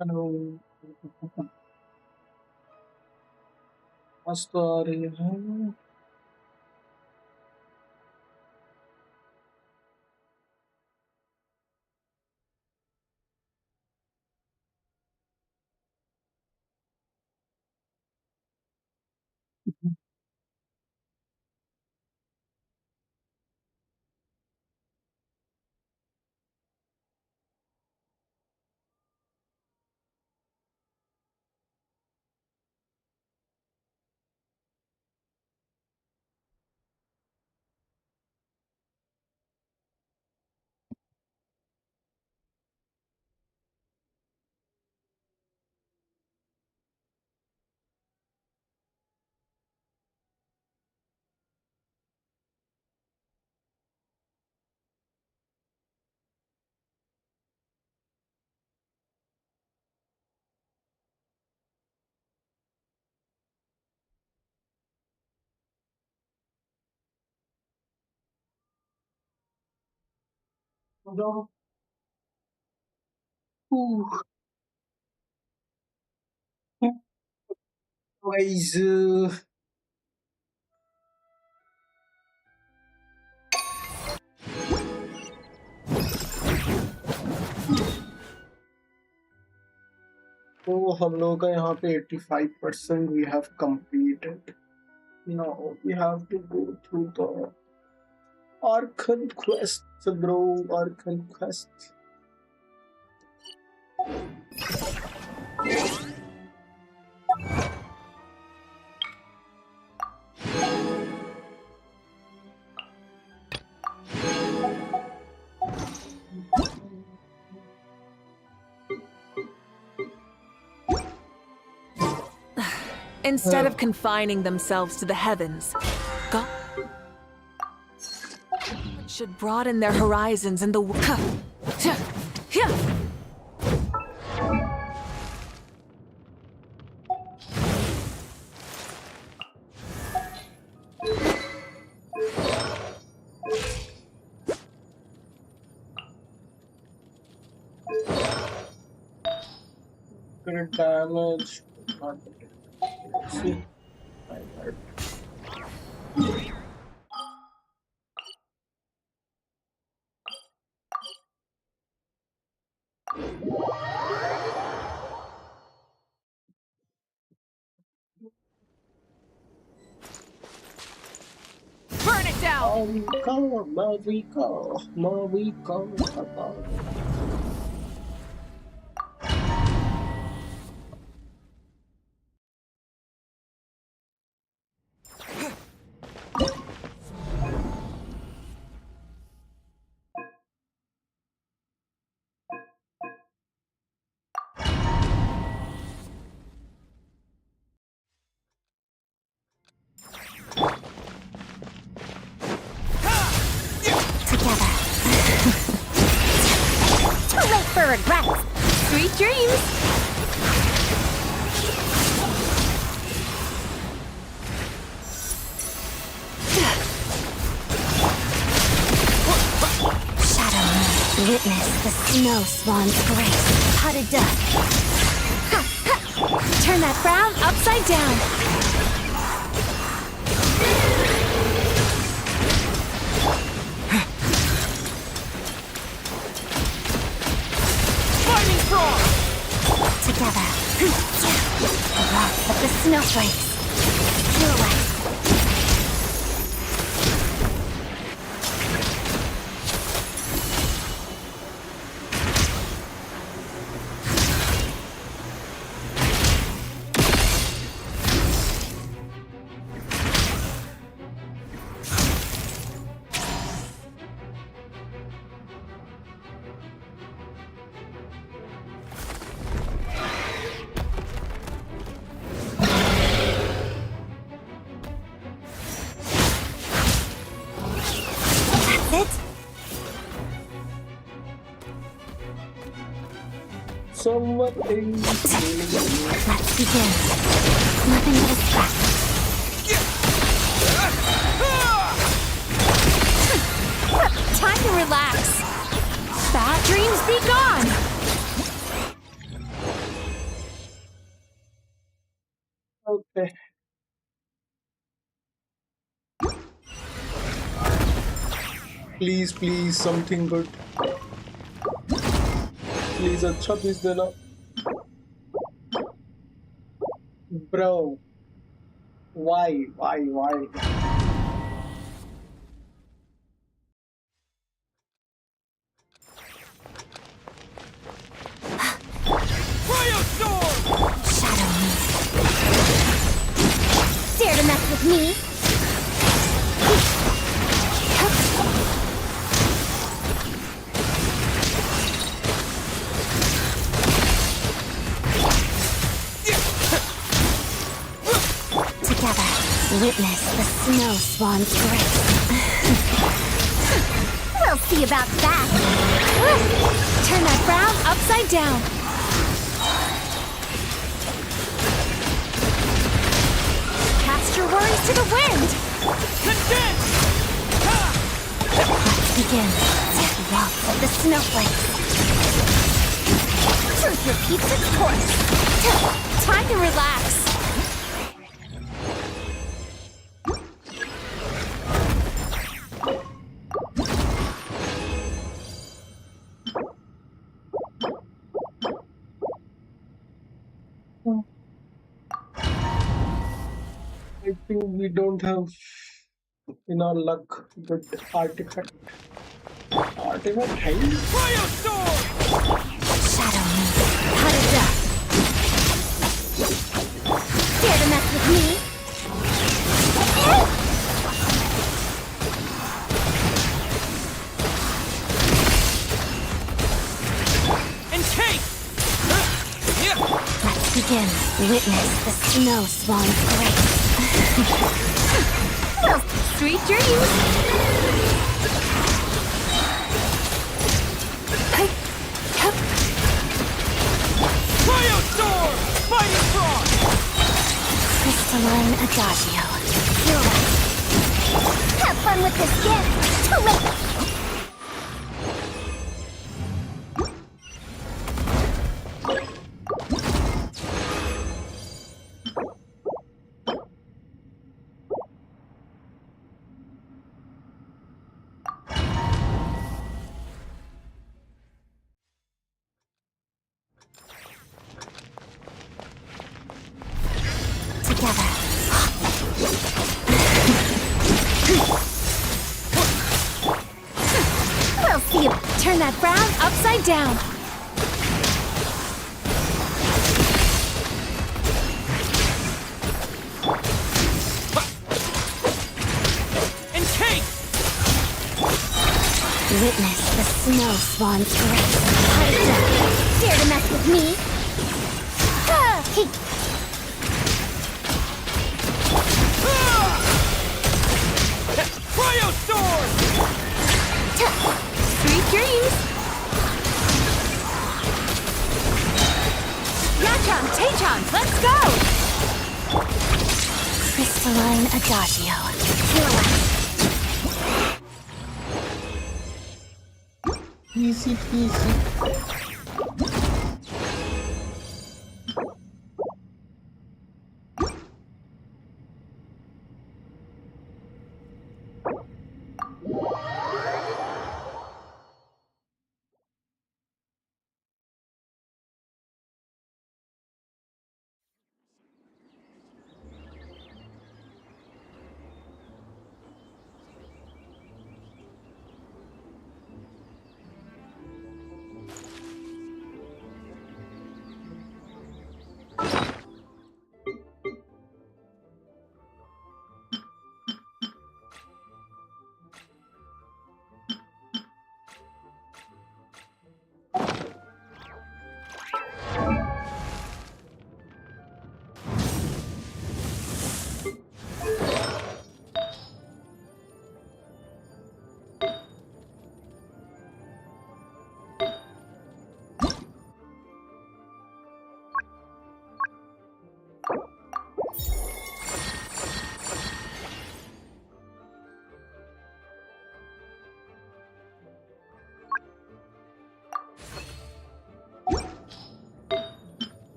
Hello. आवाज तो आ रही है। तो गाइस, तो हम लोगों का यहाँ पे 85% we have completed. Now we have to go through the Archon quest, bro. Archon quest. Instead of confining themselves to the heavens, God should broaden their horizons in the Crit damage. See. burn it down. Mariko. Together. Too late for regrets. Sweet dreams. Shadow Moon, witness the snow swan's grace. Potted dust. Ha, ha. Turn that frown upside down. Together. The wrath of the snowflakes. Silhouettes. Let's begin. Nothing but a scrap. Time to relax. Bad dreams be gone. Okay. Please, please, something good. Please, अच्छा piece देना. Bro, why, why? Cryo sword! Shadow me. Dare to mess with me? Together, witness the snow swan's grace. We'll see about that. Turn that frown upside down. Cast your worries to the wind. Condense! Let's begin. Waltz of the snowflakes. Truth repeats its course. Time to relax. I think we don't have in our luck good artifact. Artifact है ही. Cryo sword! Shadow me. How to duck. Dare to mess with me? Encase! Let's begin. Witness the snow swan's grace. Well, Sweet dreams! Cryo sword! Mighty strong! Crystalline adagio. You're right. Have fun with this gift. Too late. Together. We'll see you. Turn that frown upside down. Encase! Witness the snow swan's grace. Dare to mess with me? Cryo sword! Sweet dreams! Yachon, Tachon, let's go! Crystalline adagio. You're right. Easy peasy.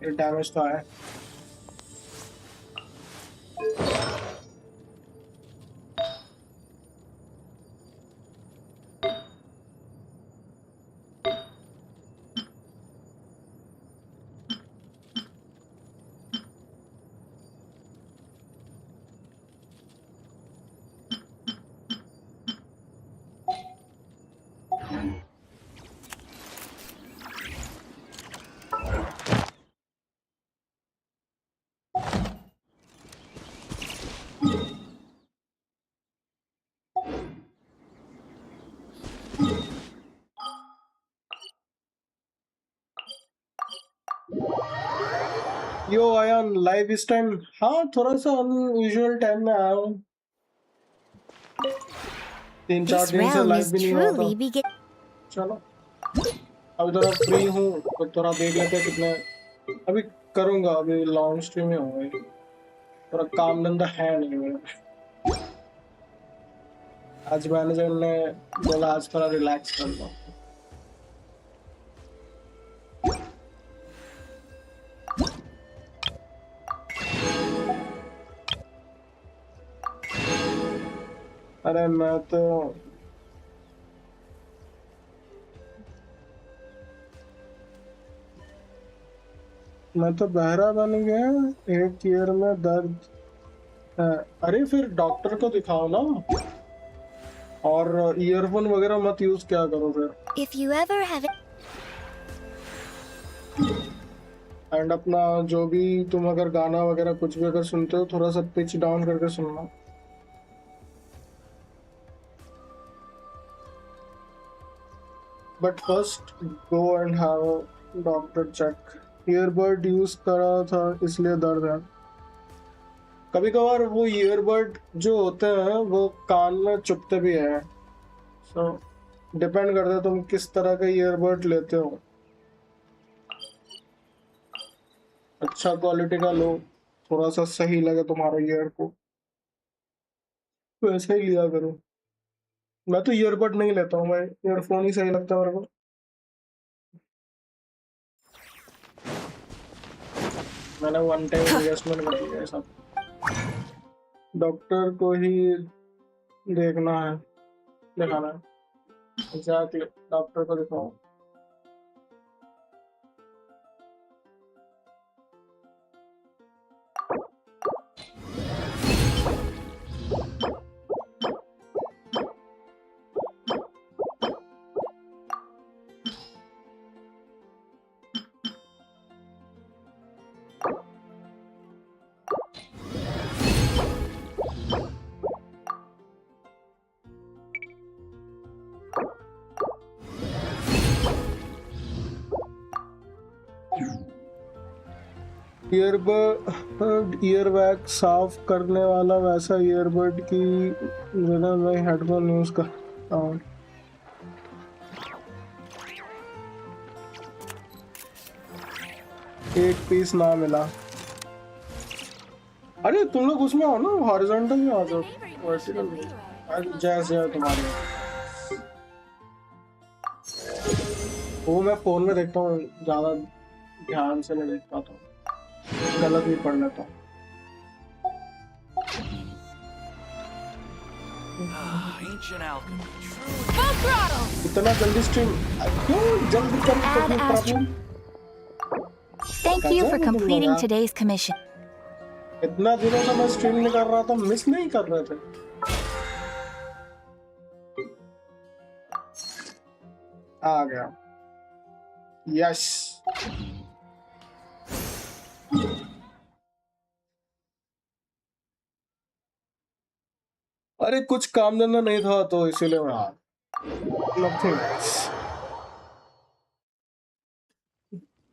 Damage तो है। यो आया live इस time. हाँ थोड़ा सा unusual time में आया हूँ, 3-4 This दिन से realm लाइव is भी नहीं हुआ था। truly begin. चलो अभी थोड़ा फ्री हूँ तो थोड़ा देख लेते हैं कितने। अभी करूँगा, अभी लॉन्ग स्ट्रीम में होंगे, थोड़ा काम धंधा है नहीं मेरा। आज मैनेजर ने बोला आज थोड़ा रिलैक्स कर लो। अरे मैं तो बहरा बन गया, एक ईयर में दर्द है। अरे फिर डॉक्टर को दिखाओ ना, और ईयरफोन वगैरह मत यूज क्या करो फिर। If you ever have it. And अपना जो भी तुम अगर गाना वगैरह कुछ भी अगर सुनते हो, थोड़ा सा पिच डाउन करके सुनना। But first go and have doctor check. Earbud use करा था इसलिए दर्द है। कभी कभार वो ईयरबड जो होते हैं वो कान में चुभते भी हैं, सो डिपेंड करता है तुम किस तरह का ईयरबड लेते हो। अच्छा क्वालिटी का लो, थोड़ा सा सही लगे तुम्हारा ईयर को, वैसे ही लिया करो। मैं तो ईयरबड नहीं लेता हूँ, मैं ईयरफोन ही सही लगता है मेरे को। मैंने वन टाइम इन्वेस्टमेंट कर लिया है सब। डॉक्टर को ही देखना है, दिखाना है। एग्जैक्टली, डॉक्टर को दिखाओ। ईयरबड ईयरबैग साफ करने वाला वैसा ईयरबड की जगह मैं हेडफोन यूज करता हूँ। एक पीस ना मिला। अरे तुम लोग उसमें हो ना, हॉरिजॉन्टल में आ जाओ, वर्टिकल में जैसे है तुम्हारे। वो मैं फोन में देखता हूँ, ज्यादा ध्यान से नहीं देख पाता हूँ, गलत भी पढ़ लेता हूँ। इतना जल्दी स्ट्रीम क्यों जल्दी कर कोई problem? Thank you for completing today's commission. इतना दिनों से मैं स्ट्रीम नहीं कर रहा था, मिस नहीं कर रहे थे। आ गया, यस। अरे कुछ काम धंधा नहीं था तो इसीलिए मैं नथिंग।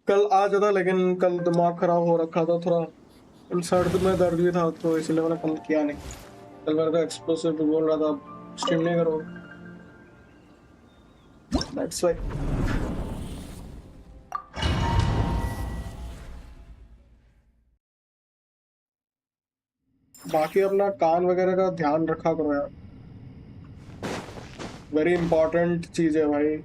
कल आ जाता, लेकिन कल दिमाग खराब हो रखा था थोड़ा, सर्द में दर्द भी था तो इसलिए मैंने कल किया नहीं। कल मेरे को एक्सप्लोसिव भी बोल रहा था स्ट्रीम नहीं करो, दैट्स व्हाई। बाकी अपना कान वगैरह का ध्यान रखा करो यार, वेरी इंपॉर्टेंट चीज है भाई।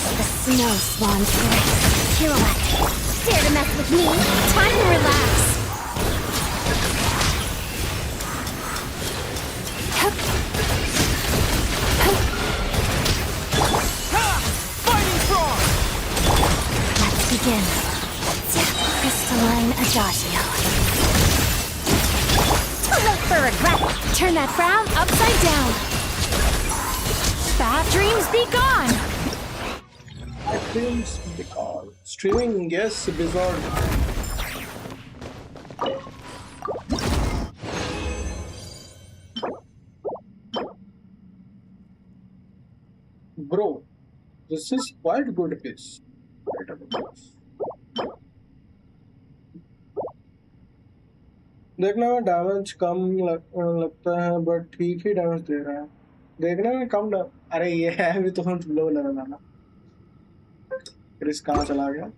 Witness the snow swan's grace. Pirouette. Dare to mess with me? Time to relax. Hup. Hup. Fighting frog! Let's begin. Crystalline Adagio. Too late for regret. Turn that frown upside down. Bad dreams be gone. Dreams because streaming, yes, Blizzard. Bro, this is quite good piece. Quite a good piece. देखने में damage कम लगता है but ठीक ही damage दे रहा है देखने में कम अरे ये है भी तो हम लो लेवल वाला क्रिस कहाँ चला गया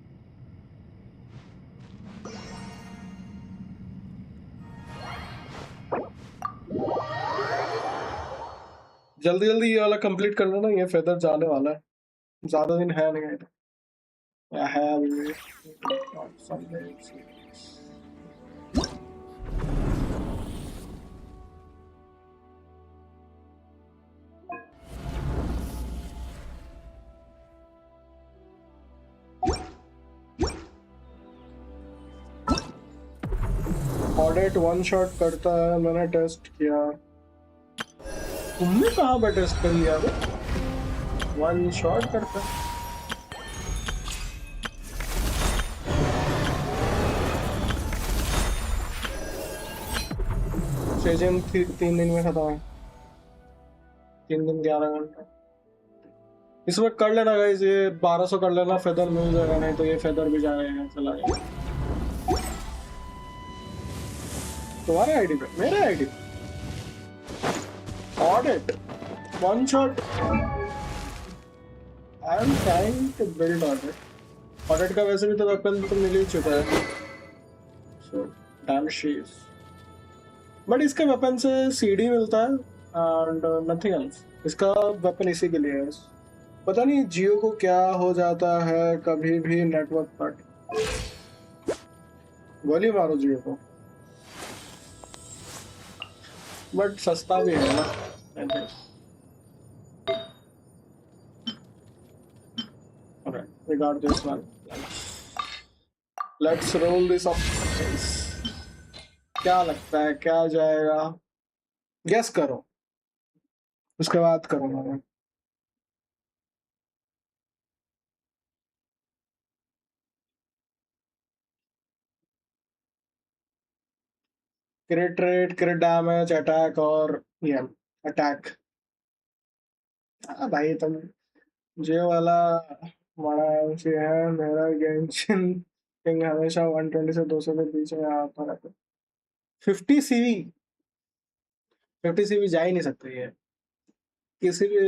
जल्दी जल्दी ये वाला कंप्लीट कर लेना ये फेदर जाने वाला है ज्यादा दिन है नहीं या है अभी ऑडेट वन शॉट करता है मैंने टेस्ट किया तुमने कहाँ पर टेस्ट कर लिया वन शॉट करता सेजन 3 दिन में खत्म है 3 दिन 11 घंटा इस वक्त कर लेना गाइस ये 1200 कर लेना फेदर मिल जाएगा नहीं तो ये फेदर भी जाएगा चला जाएगा तुम्हारे आईडी पे मेरे आईडी पे audit one shot I am trying to build audit का वैसे भी तो वेपन तो मिल ही चुका है सो डैम शीज बट इसके वेपन से सीडी मिलता है एंड नथिंग एल्स इसका वेपन इसी के लिए है पता नहीं जियो को क्या हो जाता है कभी भी नेटवर्क कट गोली मारो जियो को बट सस्ता भी है ना okay regard this one let's roll this up क्या लगता है क्या जाएगा गेस करो उसके बाद करूंगा मैं क्रिट रेट क्रिट डैमेज अटैक और ये अटैक भाई तुम जो वाला बड़ा एमसी है मेरा गेंशिन किंग हमेशा 120 से 200 के बीच में आता रहता है 50 सीवी जा ही नहीं सकती है किसी भी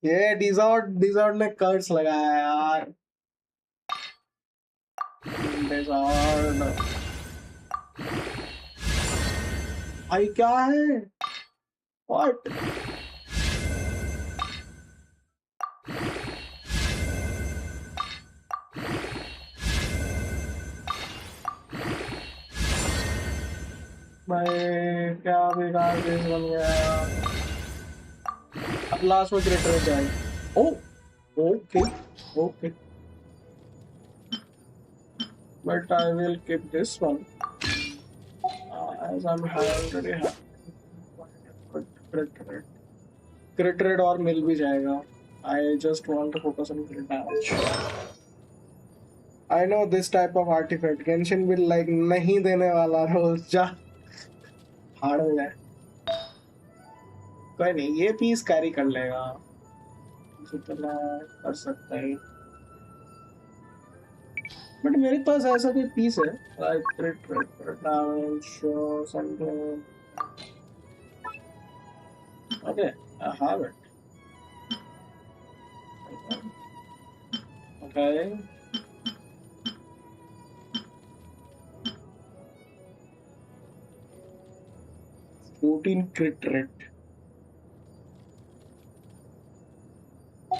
ये डिजॉर्ड ने कर्स लगाया यार डिजॉर्ड भाई क्या है व्हाट भाई क्या बेकार केस बन गया अब लास्ट में क्रिएटर जाए oh okay okay but I will keep this one as I'm already have crit rate और मिल भी जाएगा I just want to focus on crit damage I know this type of artifact Genshin will like नहीं देने वाला रोज जा hard हो जाए कोई नहीं ये पीस कैरी कर लेगा जितना कर सकता है बट मेरे पास ऐसा कोई पीस है like क्रिट damage something okay I have it okay 14 crit rate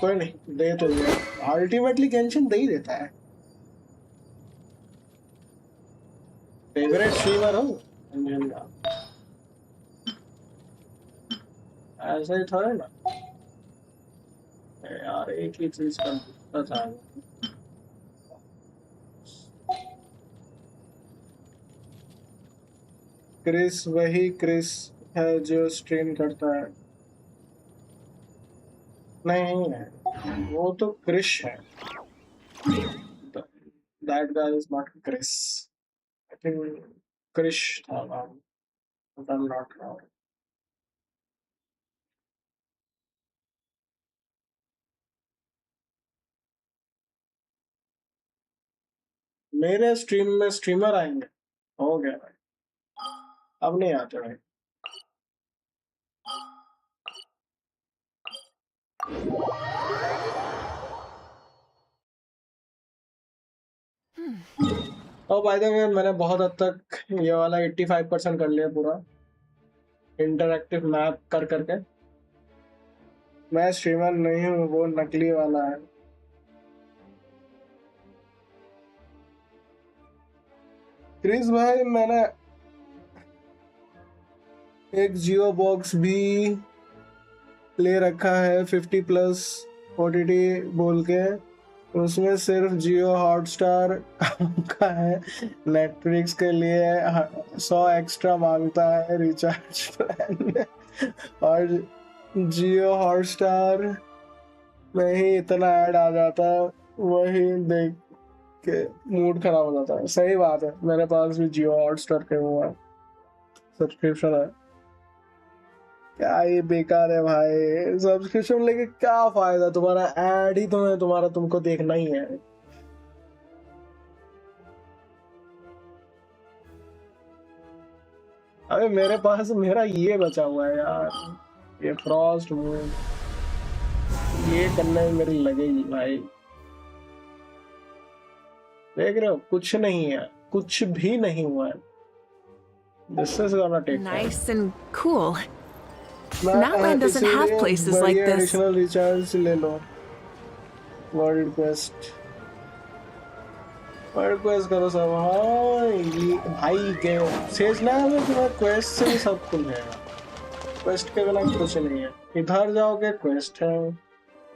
कोई नहीं, दे तो दिया। अल्टीमेटली गेंशिन दे ही देता है। फेवरेट स्ट्रीमर हो गेंशिन का, ऐसा ही था ना यार, एक ही चीज करता था। क्रिस वही क्रिस है जो स्ट्रीम करता है? नहीं है, वो तो क्रिश है। That guy is not Chris. I think Krish था नाम, if I'm not wrong. मेरे स्ट्रीम में स्ट्रीमर आएंगे, हो गया भाई, अब नहीं आते भाई। और बाय द वे मैंने बहुत हद तक ये वाला 85% कर लिया पूरा, इंटरैक्टिव मैप कर करके। मैं स्ट्रीमर नहीं हूँ, वो नकली वाला है। क्रिस भाई मैंने एक जियो बॉक्स भी ले रखा है 50+ OTT बोल के, उसमें सिर्फ जियो हॉटस्टार का है, नेटफ्लिक्स के लिए 100 एक्स्ट्रा मांगता है रिचार्ज प्लान में, और जियो हॉटस्टार में ही इतना ऐड आ जाता है, वही देख के मूड खराब हो जाता है। सही बात है, मेरे पास भी जियो हॉटस्टार के वो है, सब्सक्रिप्शन है। क्या ये बेकार है भाई, सब्सक्रिप्शन लेके क्या फायदा, तुम्हारा ऐड ही तुम्हारा तुमको देखना ही है। अबे मेरे पास मेरा ये बचा हुआ है यार, ये फ्रॉस्ट मून, ये करने में मेरी लगेगी भाई। देख रहे हो, कुछ नहीं है, कुछ भी नहीं हुआ है। This is gonna take Nice and cool. Natland doesn't have places like this. Additional recharge ले लो। वर्ल्ड क्वेस्ट करो सब। हाँ ये भाई के सेजनाया में तुम्हारा क्वेस्ट से ही सब खुल जाएगा, क्वेस्ट के बिना कुछ नहीं है। इधर जाओगे क्वेस्ट है,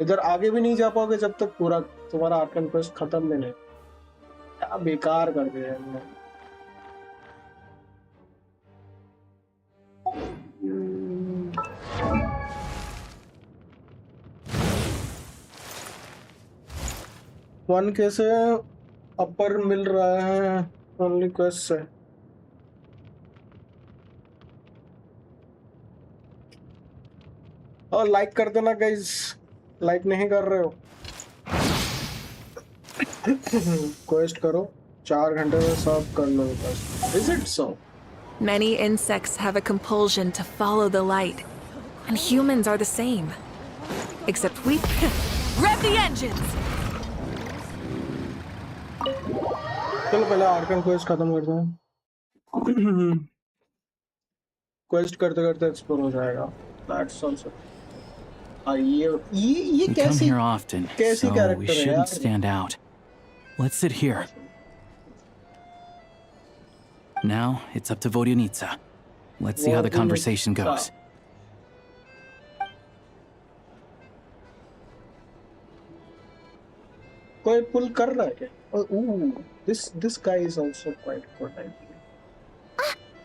इधर आगे भी नहीं जा पाओगे जब तक पूरा तुम्हारा आर्कन क्वेस्ट खत्म भी नहीं। क्या बेकार कर दिया हमने। वन कैसे अपर मिल रहा है ओनली क्वेस्ट से। और लाइक कर देना गाइस, लाइक नहीं कर रहे हो क्वेस्ट करो, 4 घंटे में सब कर लो बस। Is it so? Many insects have a compulsion to follow the light, and humans are the same. Except we rev the engines! चलो पहले आर्कन क्वेस्ट खत्म करते हैं। क्वेस्ट करते करते एक्सप्लोर हो जाएगा। That's also ये कैसी here often, कैसी so we कैरेक्टर है shouldn't यार। stand out. Let's sit here. Now it's up to Vodyanitsa. Let's see how the conversation goes. कोई पुल कर रहा है क्या? Ooh, this guy is also quite good, I think.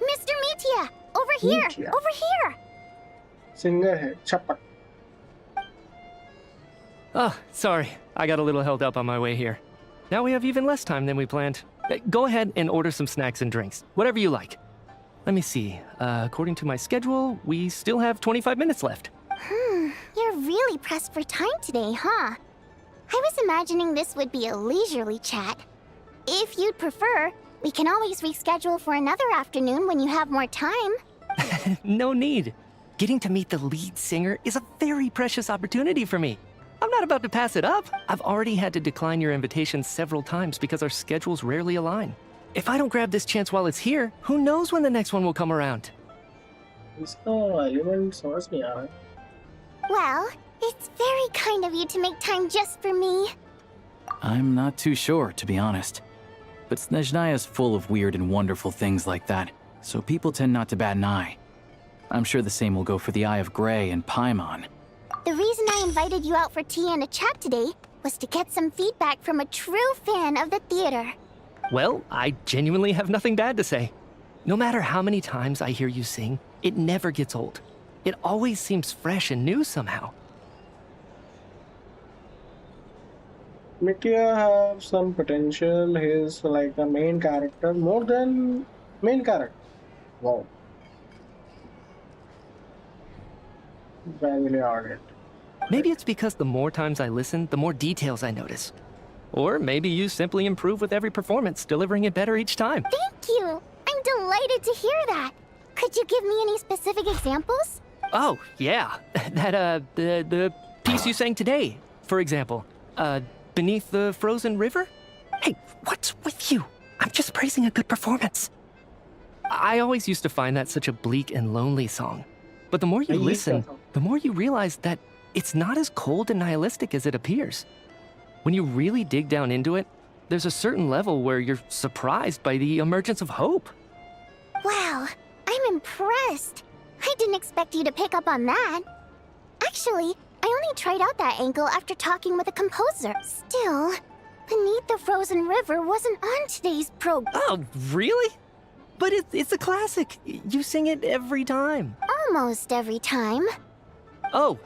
Mr. Metia! Over here! Metia. Over here! Singer है छपक। Oh, sorry. I got a little held up on my way here. Now we have even less time than we planned. Go ahead and order some snacks and drinks. Whatever you like. Let me see. According to my schedule, we still have 25 minutes left. You're really pressed for time today, huh? I was imagining this would be a leisurely chat. If you'd prefer, we can always reschedule for another afternoon when you have more time. No need. Getting to meet the lead singer is a very precious opportunity for me. I'm not about to pass it up. I've already had to decline your invitation several times because our schedules rarely align. If I don't grab this chance while it's here, who knows when the next one will come around? इसका element समझ नहीं आ रहा है। Well, It's very kind of you to make time just for me. I'm not too sure, to be honest. But Snezhnaya is full of weird and wonderful things like that, so people tend not to bat an eye. I'm sure the same will go for the Eye of Grey and Paimon. The reason I invited you out for tea and a chat today was to get some feedback from a true fan of the theater. Well, I genuinely have nothing bad to say. No matter how many times I hear you sing, it never gets old. It always seems fresh and new somehow. Mitya have some potential. He's like a main character, more than main character. Wow. Very hard. Maybe it's because the more times I listen, the more details I notice. Or maybe you simply improve with every performance, delivering it better each time. Thank you! I'm delighted to hear that! Could you give me any specific examples? Oh, yeah. The piece you sang today, for example. Beneath the Frozen River? Hey, what's with you? I'm just praising a good performance. I always used to find that such a bleak and lonely song. But the more you listen, the more you realize that it's not as cold and nihilistic as it appears. When you really dig down into it, there's a certain level where you're surprised by the emergence of hope. Wow, I'm impressed. I didn't expect you to pick up on that. Actually, I only tried out that angle after talking with a composer. Still, Beneath the Frozen River wasn't on today's program. Oh, really? But it's a classic. You sing it every time. Almost every time. Oh,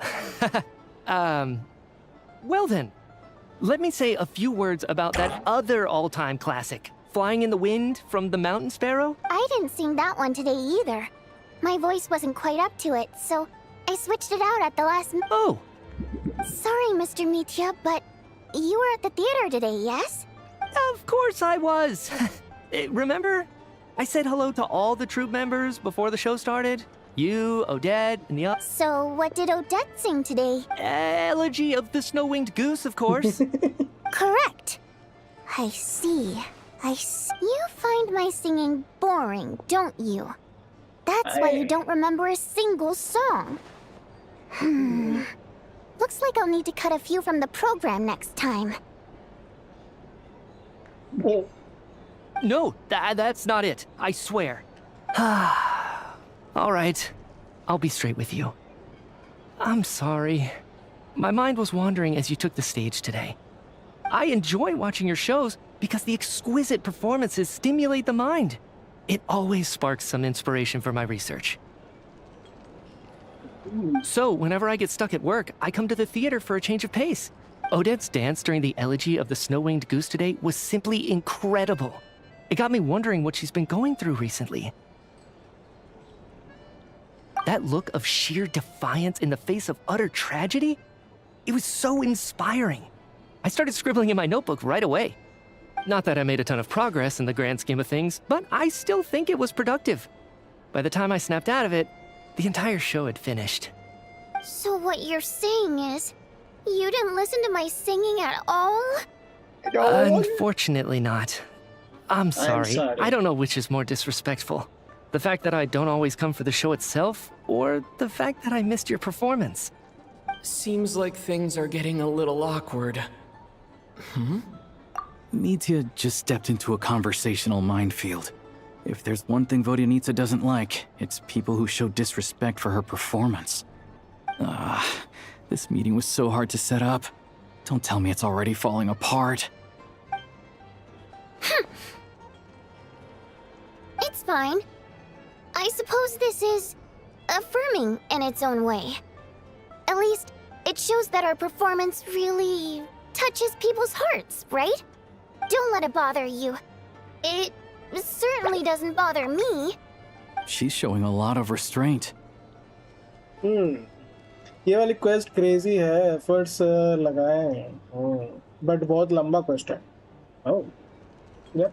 well then. Let me say a few words about that other all-time classic, Flying in the Wind from the Mountain Sparrow. I didn't sing that one today either. My voice wasn't quite up to it, so I switched it out at the last Oh. Sorry, Mr. Mitya, but you were at the theater today, yes? Of course I was. Remember? I said hello to all the troupe members before the show started. You, Odette, and the others. So what did Odette sing today? Elegy of the Snow-Winged Goose, of course. Correct. I see. You find my singing boring, don't you? That's why you don't remember a single song. Looks like I'll need to cut a few from the program next time. Oh, No, that's not it. I swear. All right. I'll be straight with you. I'm sorry. My mind was wandering as you took the stage today. I enjoy watching your shows because the exquisite performances stimulate the mind. It always sparks some inspiration for my research. So, whenever I get stuck at work, I come to the theater for a change of pace. Odette's dance during the Elegy of the Snow-Winged Goose today was simply incredible. It got me wondering what she's been going through recently. That look of sheer defiance in the face of utter tragedy? It was so inspiring. I started scribbling in my notebook right away. Not that I made a ton of progress in the grand scheme of things, but I still think it was productive. By the time I snapped out of it, the entire show had finished. So what you're saying is, you didn't listen to my singing at all? Unfortunately not. I'm sorry. sorry. I don't know which is more disrespectful. The fact that I don't always come for the show itself, or the fact that I missed your performance. Seems like things are getting a little awkward. Mitya just stepped into a conversational minefield. If there's one thing Vodyanitsa doesn't like, it's people who show disrespect for her performance. This meeting was so hard to set up. Don't tell me it's already falling apart. It's fine. I suppose this is affirming in its own way. At least, it shows that our performance really touches people's hearts, right? Don't let it bother you. It certainly doesn't bother me. She's showing a lot of restraint. ये वाली quest crazy है, efforts लगाए हैं, but बहुत लंबा quest है. Oh, yep.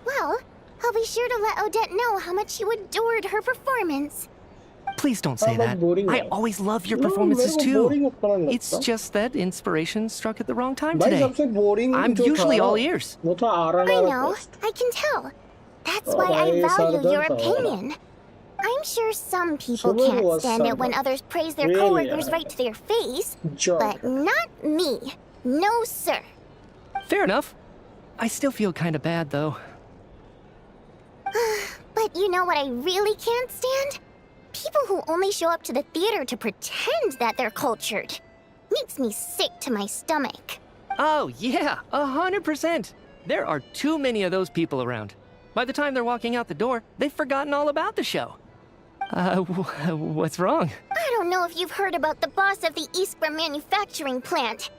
Well, I'll be sure to let Odette know how much you adored her performance. Please don't say that. I always love your performances too. It's just that inspiration struck at the wrong time भाई today. सबसे boring I'm usually all ears. वो था आरन I वाला know, quest. I can tell. That's Oh, why I भाई, value sir your दर्द हो रहा. opinion. I'm sure some people Solo can't was stand it when someone. others praise their Really, coworkers right to their face, Joke. but not me. No, sir. Fair enough. I still feel kinda bad, though. But you know what I really can't stand? People who only show up to the theater to pretend that they're cultured. Makes me sick to my stomach. Oh, yeah, 100%. There are too many of those people around. By the time they're walking out the door, they've forgotten all about the show. What's wrong? I don't know if you've heard about the boss of the Iskra manufacturing plant.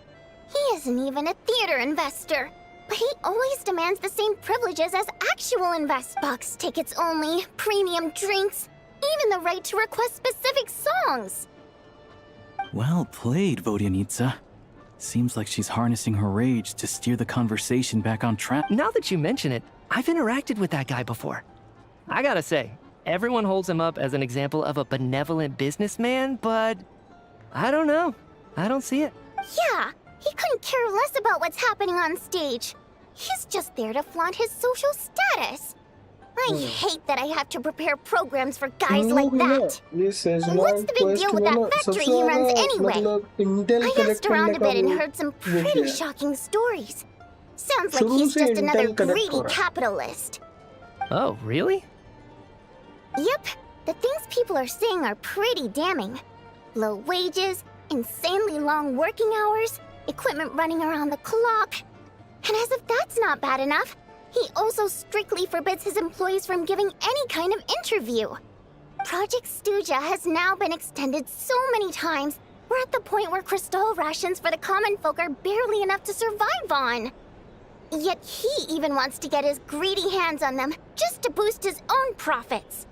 He isn't even a theater investor, but he always demands the same privileges as actual invest. Box tickets only, premium drinks, even the right to request specific songs. Well played, Vodyanitsa. Seems like she's harnessing her rage to steer the conversation back on track. Now that you mention it, I've interacted with that guy before. I gotta say, everyone holds him up as an example of a benevolent businessman, but I don't know. I don't see it. Yeah, he couldn't care less about what's happening on stage. He's just there to flaunt his social status. I hate that I have to prepare programs for guys like that. What's the big deal with that factory he runs anyway? I asked around a bit and heard some pretty shocking stories. Sounds like he's just another greedy capitalist. Oh, really? Yep, the things people are saying are pretty damning. Low wages, insanely long working hours, equipment running around the clock. And as if that's not bad enough, he also strictly forbids his employees from giving any kind of interview. Project Stuja has now been extended so many times, we're at the point where crystal rations for the common folk are barely enough to survive on. Yet he even wants to get his greedy hands on them just to boost his own profits.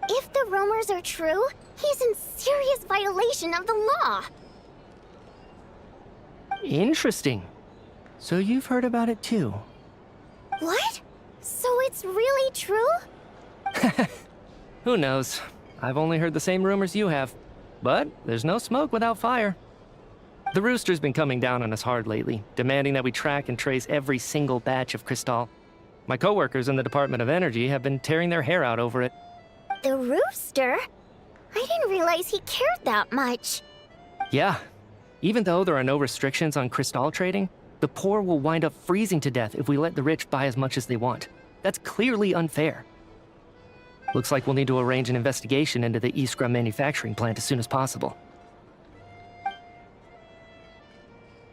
If the rumors are true, he's in serious violation of the law. Interesting. So you've heard about it too? What? So it's really true? Who knows? I've only heard the same rumors you have. But there's no smoke without fire. The rooster's been coming down on us hard lately, demanding that we track and trace every single batch of crystal. My coworkers in the Department of Energy have been tearing their hair out over it. The rooster? I didn't realize he cared that much. Yeah. Even though there are no restrictions on crystal trading, the poor will wind up freezing to death if we let the rich buy as much as they want. That's clearly unfair. Looks like we'll need to arrange an investigation into the Iskra manufacturing plant as soon as possible.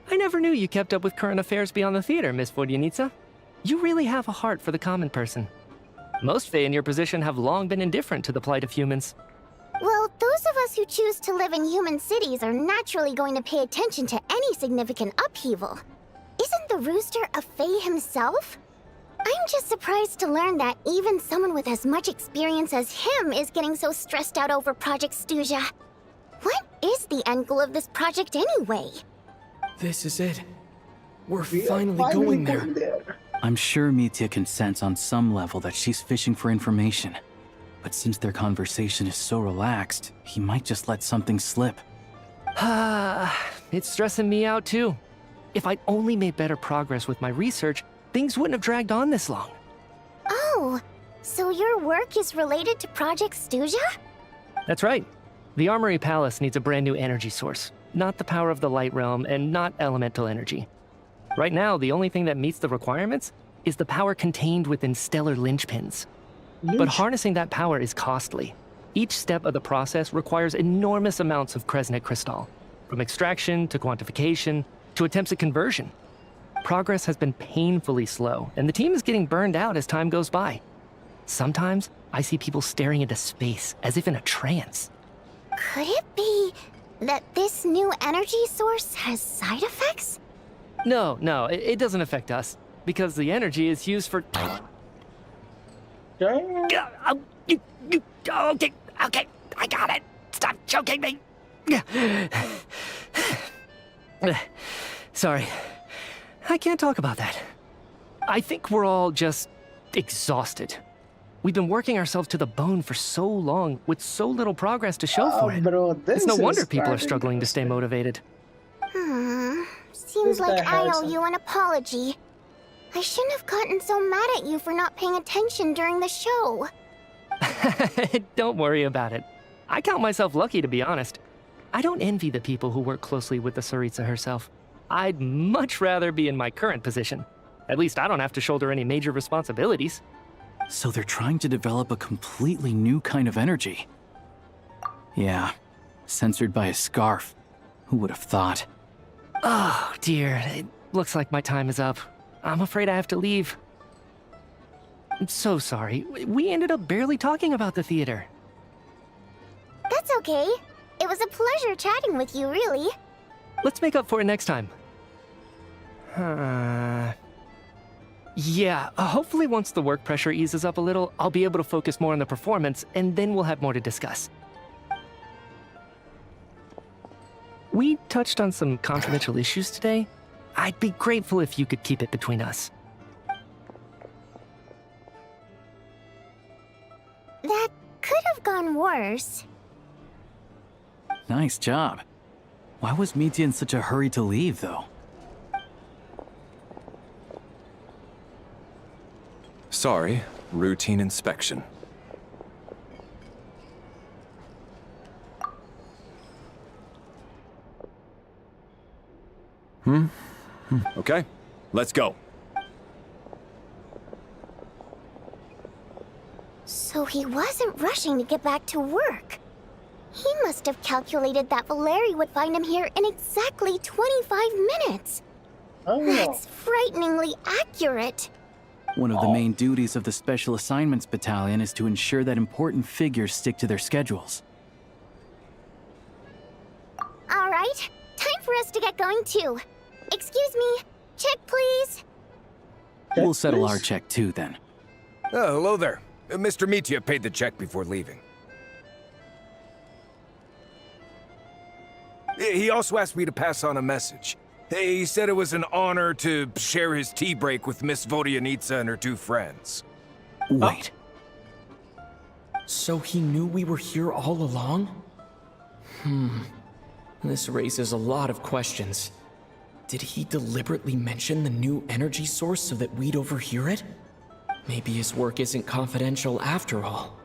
I never knew you kept up with current affairs beyond the theater, Miss Vodyanitsa. You really have a heart for the common person. Most Fae in your position have long been indifferent to the plight of humans. Well, those of us who choose to live in human cities are naturally going to pay attention to any significant upheaval. Isn't the rooster a Fae himself? I'm just surprised to learn that even someone with as much experience as him is getting so stressed out over Project Stuja. What is the end goal of this project anyway? This is it. We're We are finally going there. I'm sure Mitya can sense on some level that she's fishing for information. But since their conversation is so relaxed, he might just let something slip. It's stressing me out too. If I'd only made better progress with my research, things wouldn't have dragged on this long. Oh, so your work is related to Project Stuja? That's right. The Armory Palace needs a brand new energy source. Not the power of the Light Realm and not elemental energy. Right now, the only thing that meets the requirements is the power contained within stellar linchpins. But harnessing that power is costly. Each step of the process requires enormous amounts of Kresnet crystal, from extraction to quantification to attempts at conversion. Progress has been painfully slow, and the team is getting burned out as time goes by. Sometimes, I see people staring into space as if in a trance. Could it be that this new energy source has side effects? No, it doesn't affect us, because the energy is used for... Okay, I got it. Stop choking me. Sorry, I can't talk about that. I think we're all just exhausted. We've been working ourselves to the bone for so long with so little progress to show for it. Bro, It's no wonder people are struggling to stay motivated. Seems What like the I hell's owe you an apology. I shouldn't have gotten so mad at you for not paying attention during the show. Don't worry about it. I count myself lucky, to be honest. I don't envy the people who work closely with the Tsaritsa herself. I'd much rather be in my current position. At least I don't have to shoulder any major responsibilities. So they're trying to develop a completely new kind of energy. Yeah, censored by a scarf. Who would have thought? Oh, dear. It looks like my time is up. I'm afraid I have to leave. I'm so sorry. We ended up barely talking about the theater. That's okay. It was a pleasure chatting with you, really. Let's make up for it next time. Yeah, hopefully once the work pressure eases up a little, I'll be able to focus more on the performance, and then we'll have more to discuss. We touched on some confidential issues today. I'd be grateful if you could keep it between us. That could have gone worse. Nice job. Why was Mitya in such a hurry to leave, though? Sorry, routine inspection. Okay, let's go. So he wasn't rushing to get back to work. He must have calculated that Valeri would find him here in exactly 25 minutes. Oh. That's frighteningly accurate. One of the main duties of the Special Assignments Battalion is to ensure that important figures stick to their schedules. All right, time for us to get going too. Excuse me, check please. We'll settle our check too, then. Oh, hello there. Mr. Mitya paid the check before leaving. He also asked me to pass on a message. He said it was an honor to share his tea break with Miss Vodyanitsa and her two friends. Wait. So he knew we were here all along? This raises a lot of questions. Did he deliberately mention the new energy source so that we'd overhear it? Maybe his work isn't confidential after all.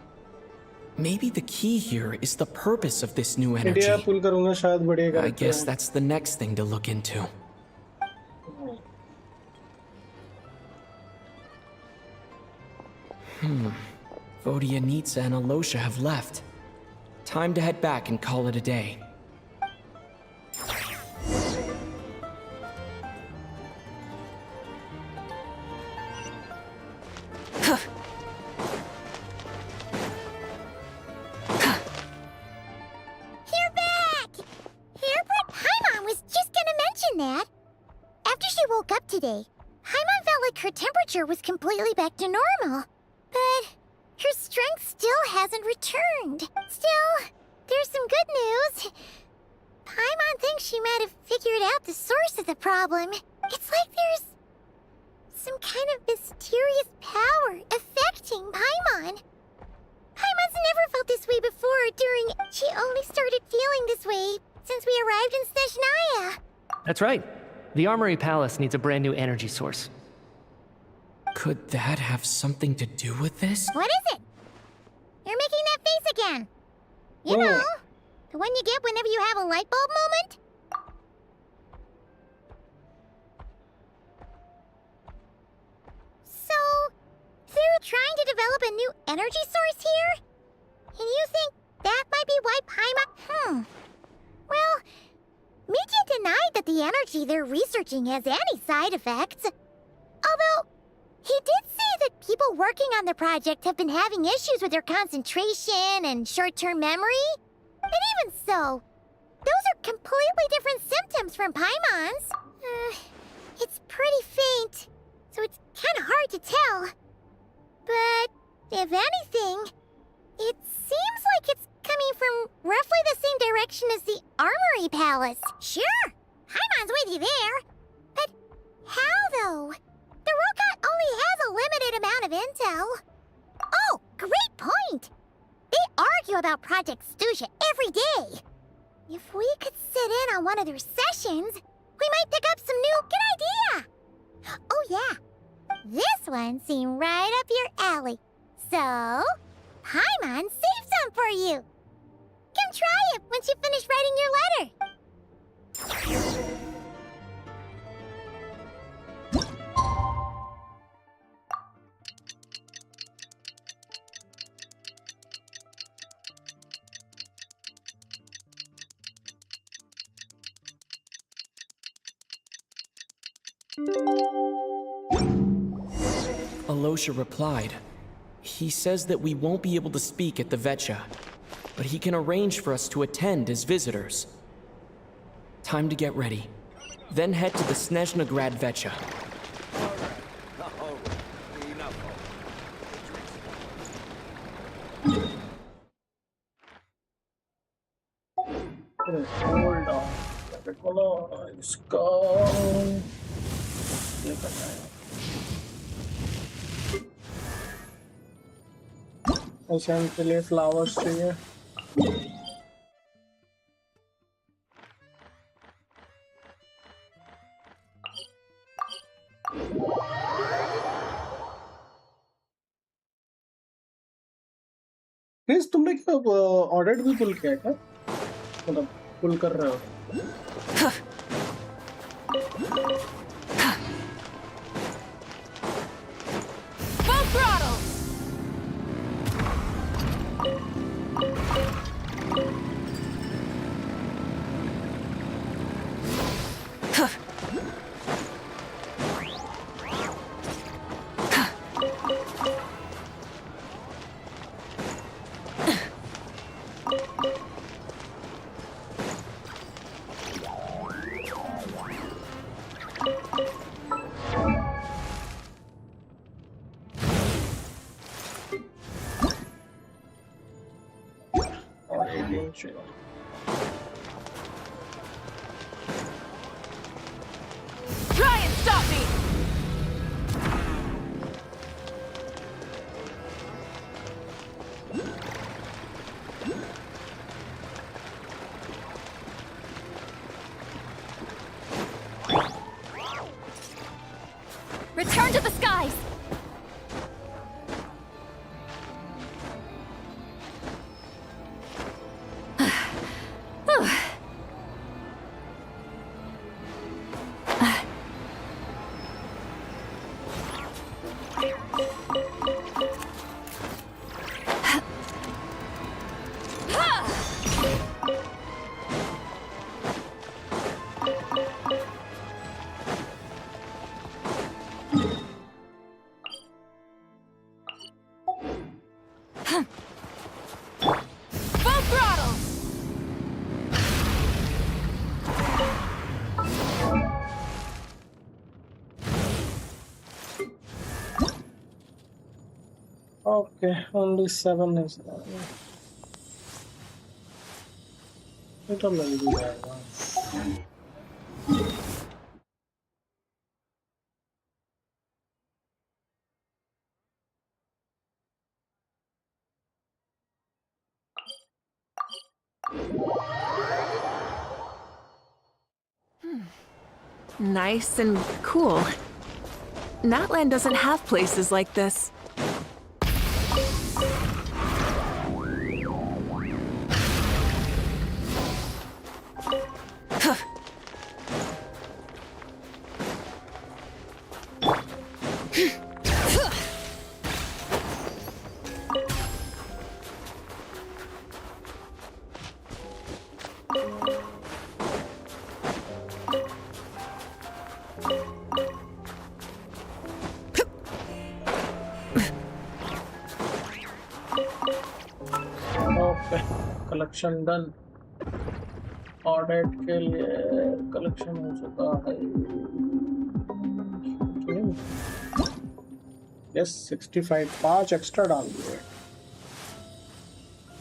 Maybe the key here is the purpose of this new energy. India pull करूंगा शायद बढ़ेगा. I guess that's the next thing to look into. Vodyanitsa and Alosha have left. Time to head back and call it a day. You're back! Herbert, Paimon was just gonna mention that. After she woke up today, Paimon felt like her temperature was completely back to normal. But her strength still hasn't returned. Still, there's some good news. Paimon thinks she might have figured out the source of the problem. It's like there's some kind of mysterious power affecting Paimon. Paimon's never felt this way before she only started feeling this way since we arrived in Snezhnaya. That's right. The Armory Palace needs a brand new energy source. Could that have something to do with this? What is it? You're making that face again. You know, the one you get whenever you have a light bulb moment? So, they're trying to develop a new energy source here? And you think that might be why Paimon... Well, Mitya denied that the energy they're researching has any side effects. Although, he did say that people working on the project have been having issues with their concentration and short-term memory. And even so, those are completely different symptoms from Paimon's. It's pretty faint, so it's kind of hard to tell. But, if anything, it seems like it's coming from roughly the same direction as the Armory Palace. Sure, Paimon's with you there. But how, though? The robot only has a limited amount of intel. Oh, great point! They argue about Project Stusha every day. If we could sit in on one of their sessions, we might pick up some new good idea. Oh yeah, this one seemed right up your alley. So, Paimon saved some for you. Come try it once you finish writing your letter. Alosha replied. He says that we won't be able to speak at the Vetcha, but he can arrange for us to attend as visitors. Time to get ready. Then head to the Snezhnaya Vetcha. Hold on. इसका ये करना है ocean के लिए flowers चाहिए please तुमने क्या order भी पुल किया क्या मतलब पुल कर रहे हो Full throttle! Try and stop me! Return to the skies! Full throttle! Okay, only 7 is it all will be there. Nice and cool. Natland doesn't have places like this. Okay, collection done. Audit के लिए collection हो चुका है yes 65 5 extra डाल दिए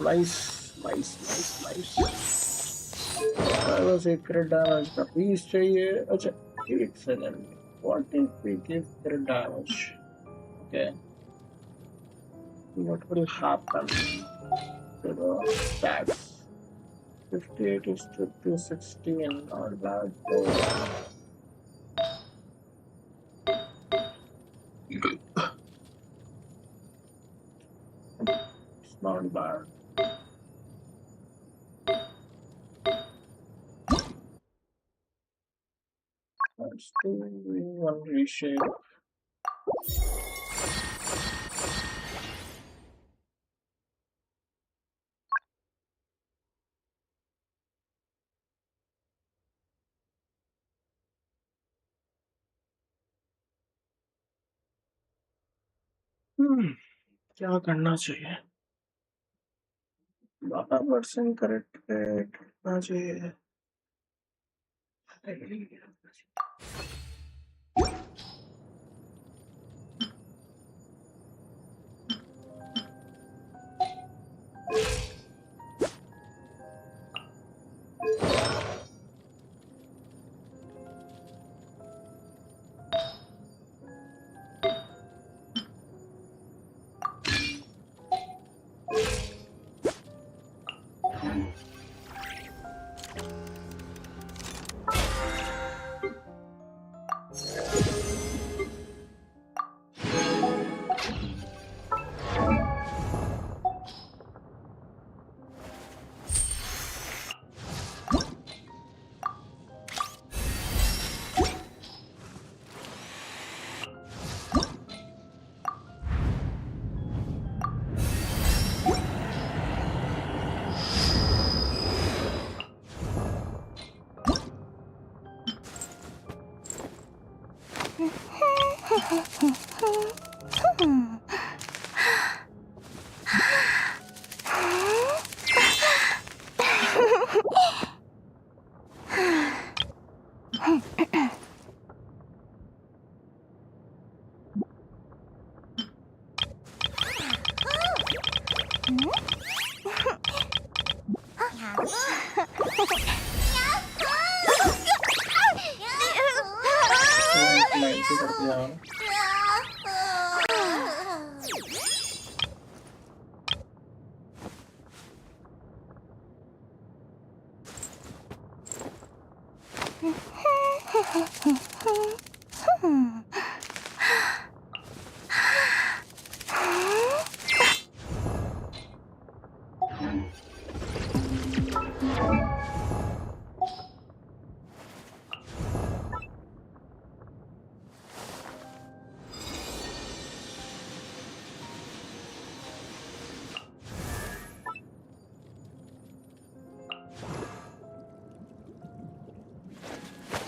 nice nice nice nice secret damage का piece चाहिए अच्छा एक second what if we give secret damage okay what will happen to the stats 58 is to 216 not bad Not bad. Let's do one reshape. क्या करना चाहिए? 12% correct करना चाहिए.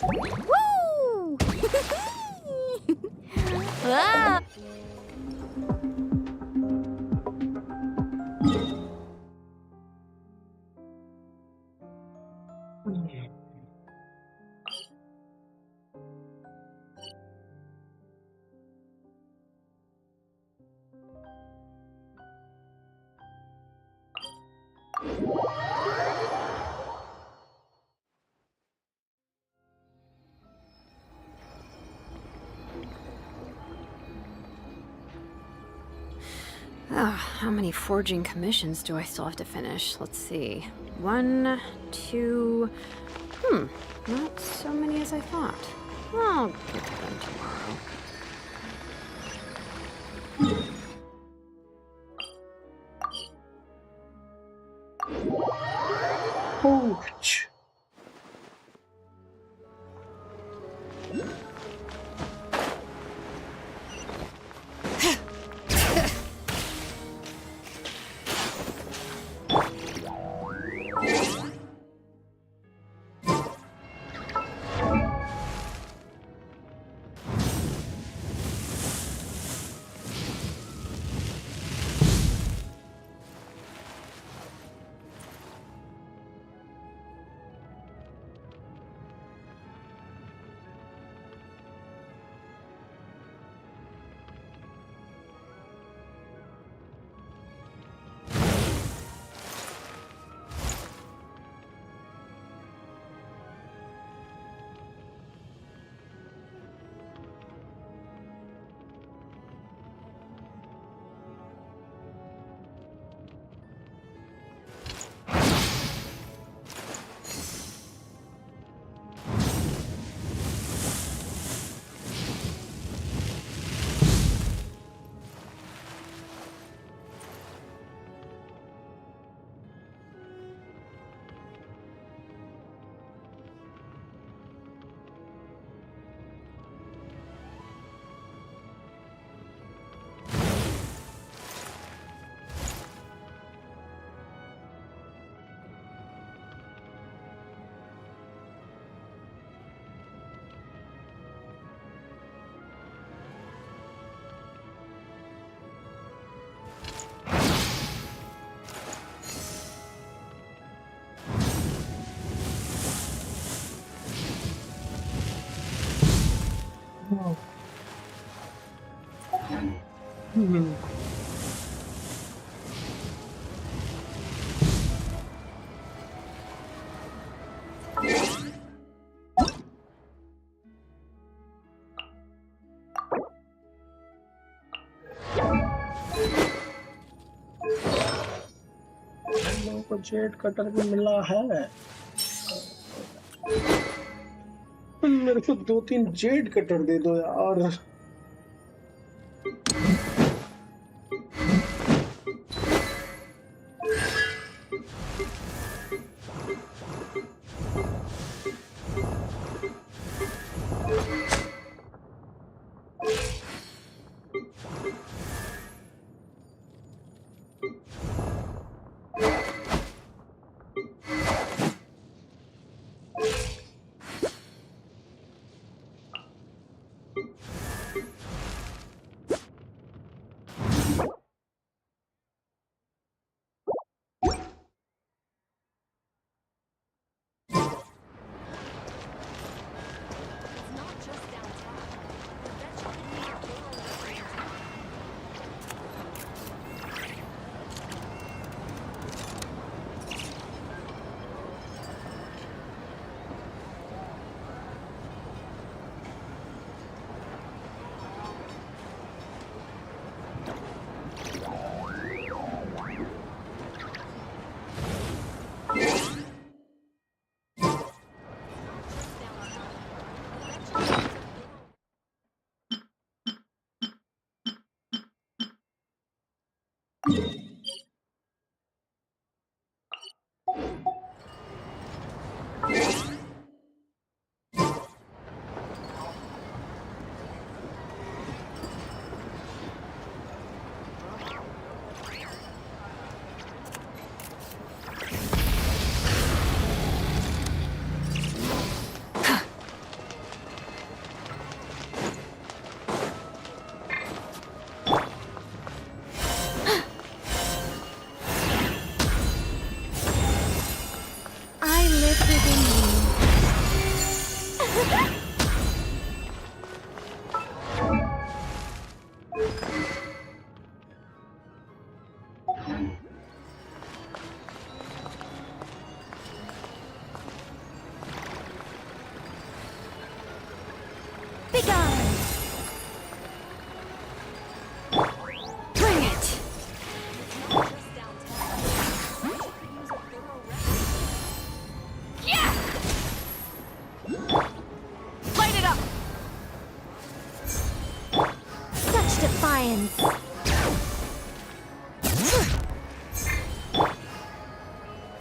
Woo! Ah! How many forging commissions do I still have to finish? Let's see. 1, 2... not so many as I thought. I'll get to them tomorrow. Ouch. Hmm. हम लोगों को Z cutter भी मिला है। मेरे को 2-3 जेड कटर दे दो यार।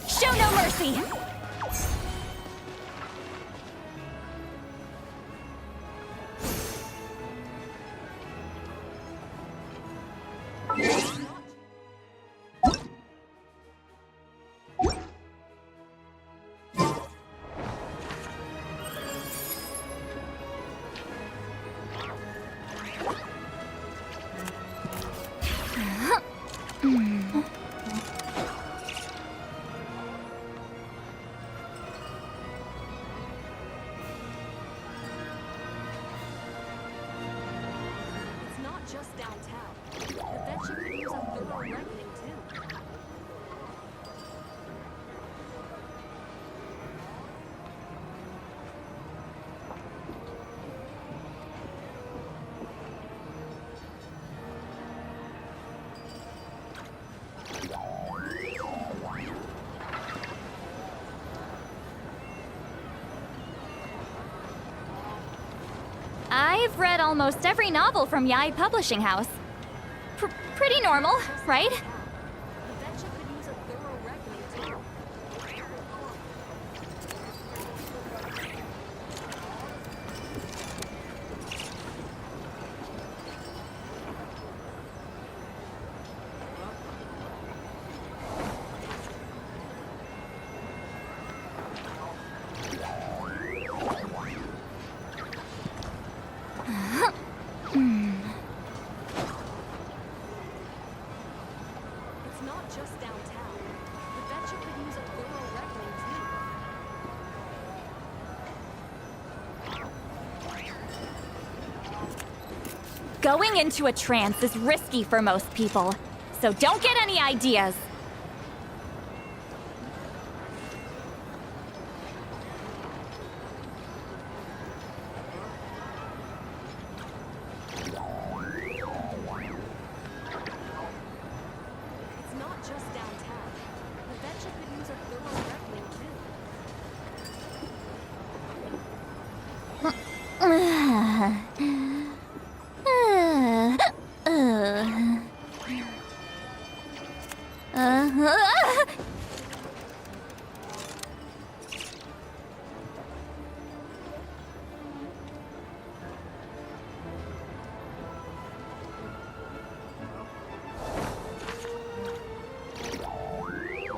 Show no mercy! Just downtown. I bet you could use a thorough reckoning too. I've read almost every novel from Yai Publishing House. Pretty normal, right? I bet you could use a thorough reckoning too. It's not just downtown. I bet you could use a thorough reckoning too. Going into a trance is risky for most people, so don't get any ideas. It's not just downtown. The betcha could use a thorough reckoning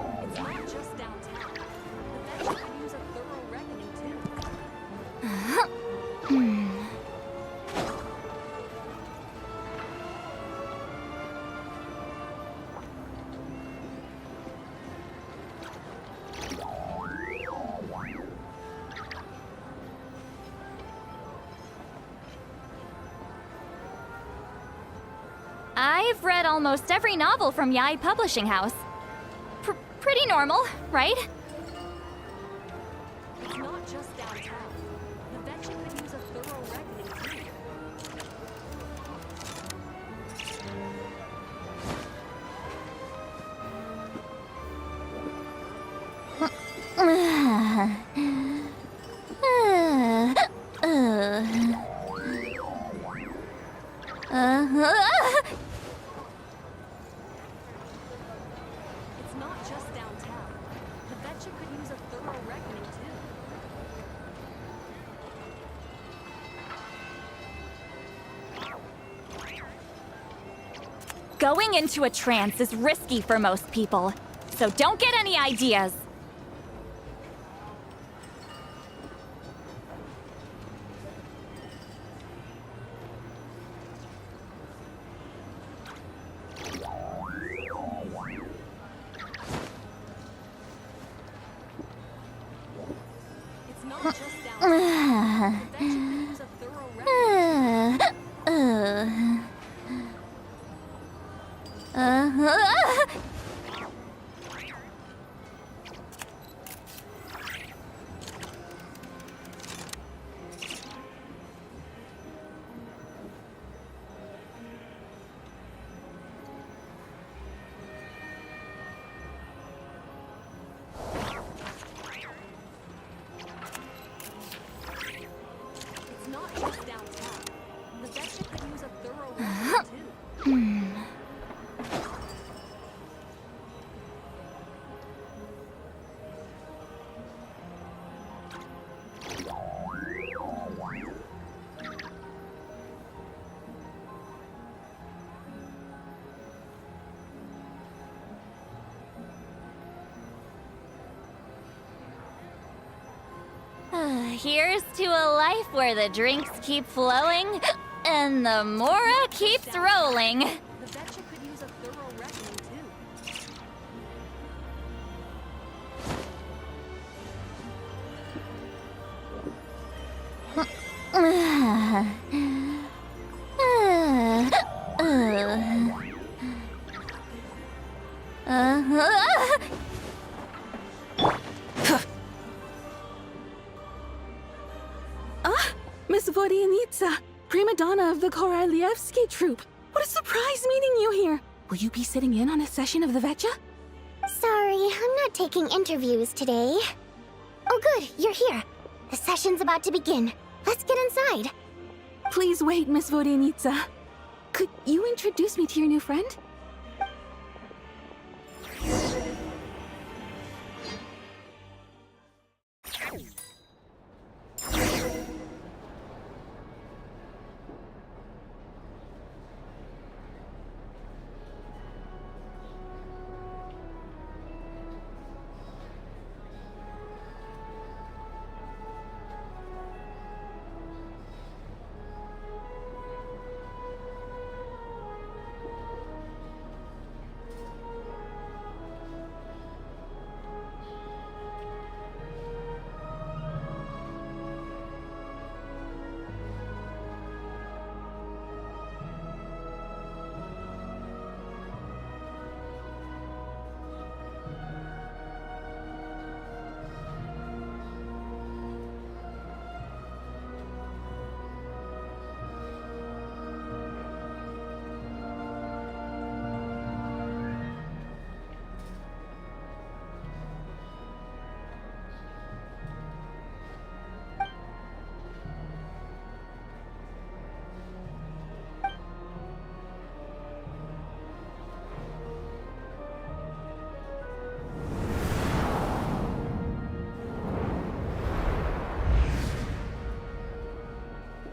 It's not just downtown. The betcha could use a thorough reckoning too. I've read almost every novel from Yai Publishing House. Pretty normal, right? It's not just downtown. The betcha could use a thorough reckoning too. It's not just downtown. The betcha could use a thorough reckoning too. Going into a trance is risky for most people, so don't get any ideas. It's not just downtown. The betcha could use a thorough reckoning. It's not just downtown. The betcha could use a thorough reckoning too. Here's to a life where the drinks keep flowing and the mora keeps rolling. The betcha could use a thorough reckoning too. Miss Vodyanitsa, prima donna of the Korolievsky troupe. What a surprise meeting you here. Will you be sitting in on a session of the Vetcha? Sorry, I'm not taking interviews today. Oh good, you're here. The session's about to begin. Let's get inside. Please wait, Miss Vodyanitsa. Could you introduce me to your new friend?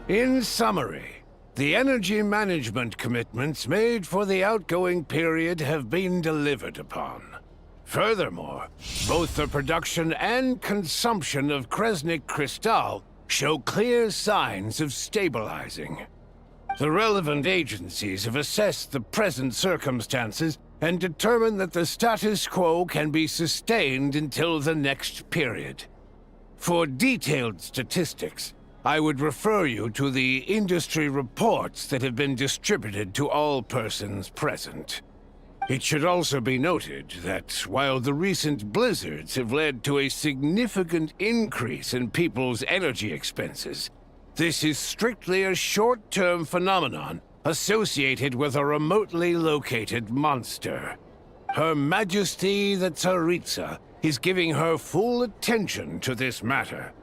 In summary, the energy management commitments made for the outgoing period have been delivered upon. Furthermore, both the production and consumption of Kresnik Crystal show clear signs of stabilizing. The relevant agencies have assessed the present circumstances and determined that the status quo can be sustained until the next period. For detailed statistics, I would refer you to the industry reports that have been distributed to all persons present. It should also be noted that while the recent blizzards have led to a significant increase in people's energy expenses, this is strictly a short-term phenomenon associated with a remotely located monster. Her Majesty the Tsaritsa is giving her full attention to this matter.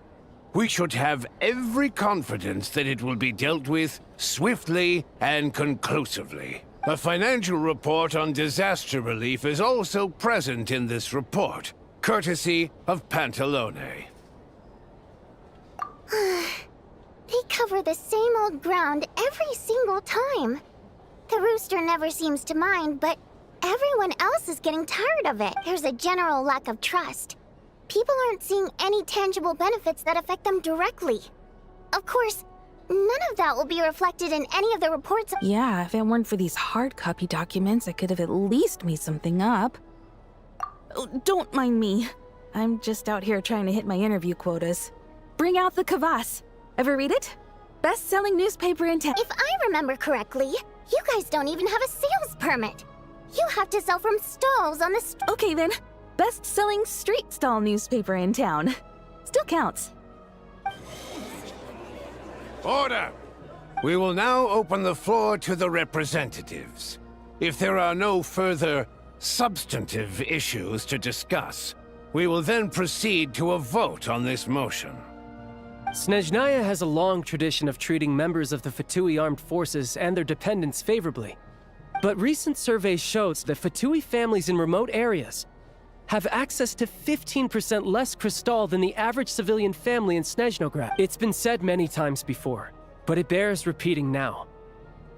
We should have every confidence that it will be dealt with swiftly and conclusively. A financial report on disaster relief is also present in this report, courtesy of Pantalone. They cover the same old ground every single time. The rooster never seems to mind, but everyone else is getting tired of it. There's a general lack of trust. People aren't seeing any tangible benefits that affect them directly. Of course, none of that will be reflected in any of the reports. Yeah, if it weren't for these hard copy documents, I could have at least made something up. Oh, don't mind me. I'm just out here trying to hit my interview quotas. Bring out the kvass. Ever read it? Best-selling newspaper in town. If I remember correctly, you guys don't even have a sales permit. You have to sell from stalls on the Okay then. Best-selling street stall newspaper in town. Still counts. Order! We will now open the floor to the representatives. If there are no further substantive issues to discuss, we will then proceed to a vote on this motion. Snezhnaya has a long tradition of treating members of the Fatui armed forces and their dependents favorably. But recent surveys shows that Fatui families in remote areas have access to 15% less crystal than the average civilian family in Snezhnograd. It's been said many times before, but it bears repeating now.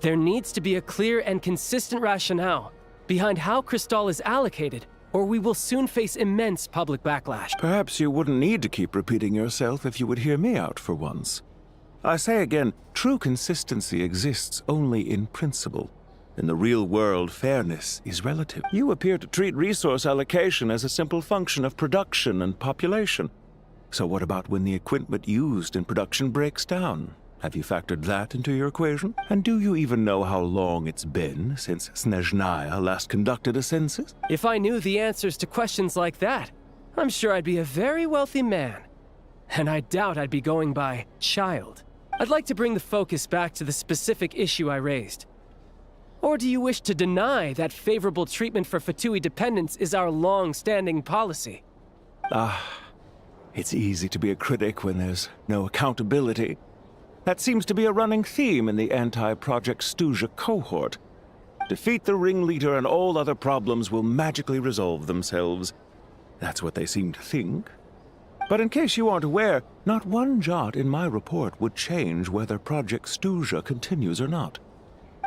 There needs to be a clear and consistent rationale behind how crystal is allocated, or we will soon face immense public backlash. Perhaps you wouldn't need to keep repeating yourself if you would hear me out for once. I say again, true consistency exists only in principle. In the real world, fairness is relative. You appear to treat resource allocation as a simple function of production and population. So what about when the equipment used in production breaks down? Have you factored that into your equation? And do you even know how long it's been since Snezhnaya last conducted a census? If I knew the answers to questions like that, I'm sure I'd be a very wealthy man. And I doubt I'd be going by child. I'd like to bring the focus back to the specific issue I raised. Or do you wish to deny that favorable treatment for Fatui dependents is our long-standing policy? It's easy to be a critic when there's no accountability. That seems to be a running theme in the anti-Project Stuja cohort. Defeat the ringleader and all other problems will magically resolve themselves. That's what they seem to think. But in case you aren't aware, not one jot in my report would change whether Project Stuja continues or not.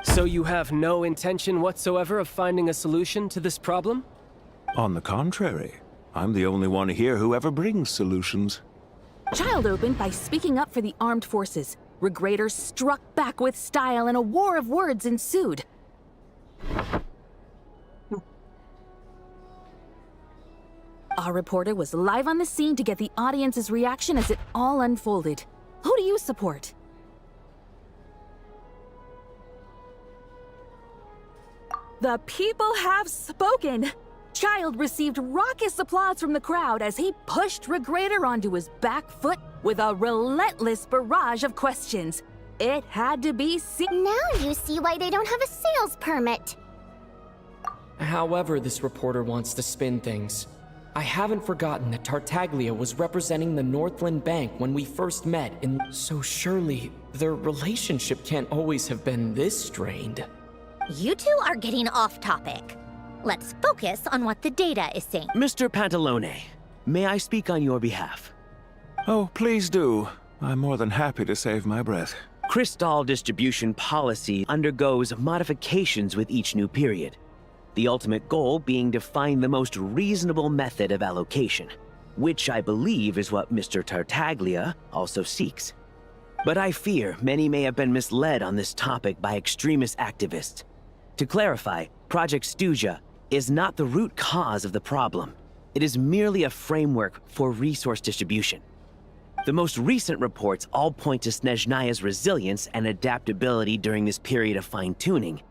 So you have no intention whatsoever of finding a solution to this problem? On the contrary, I'm the only one here who ever brings solutions. Child opened by speaking up for the armed forces. Regrator struck back with style and a war of words ensued. Our reporter was live on the scene to get the audience's reaction as it all unfolded. Who do you support? The people have spoken! Child received raucous applause from the crowd as he pushed Regrator onto his back foot with a relentless barrage of questions. It had to be seen. Now you see why they don't have a sales permit. However this reporter wants to spin things, I haven't forgotten that Tartaglia was representing the Northland Bank when we first met, and so surely their relationship can't always have been this strained. You two are getting off topic. Let's focus on what the data is saying. Mr. Pantalone, may I speak on your behalf? Oh, please do. I'm more than happy to save my breath. Crystal distribution policy undergoes modifications with each new period, the ultimate goal being to find the most reasonable method of allocation, which I believe is what Mr. Tartaglia also seeks. But I fear many may have been misled on this topic by extremist activists. To clarify, Project Snezhnaya is not the root cause of the problem. It is merely a framework for resource distribution. The most recent reports all point to Snezhnaya's resilience and adaptability during this period of fine-tuning,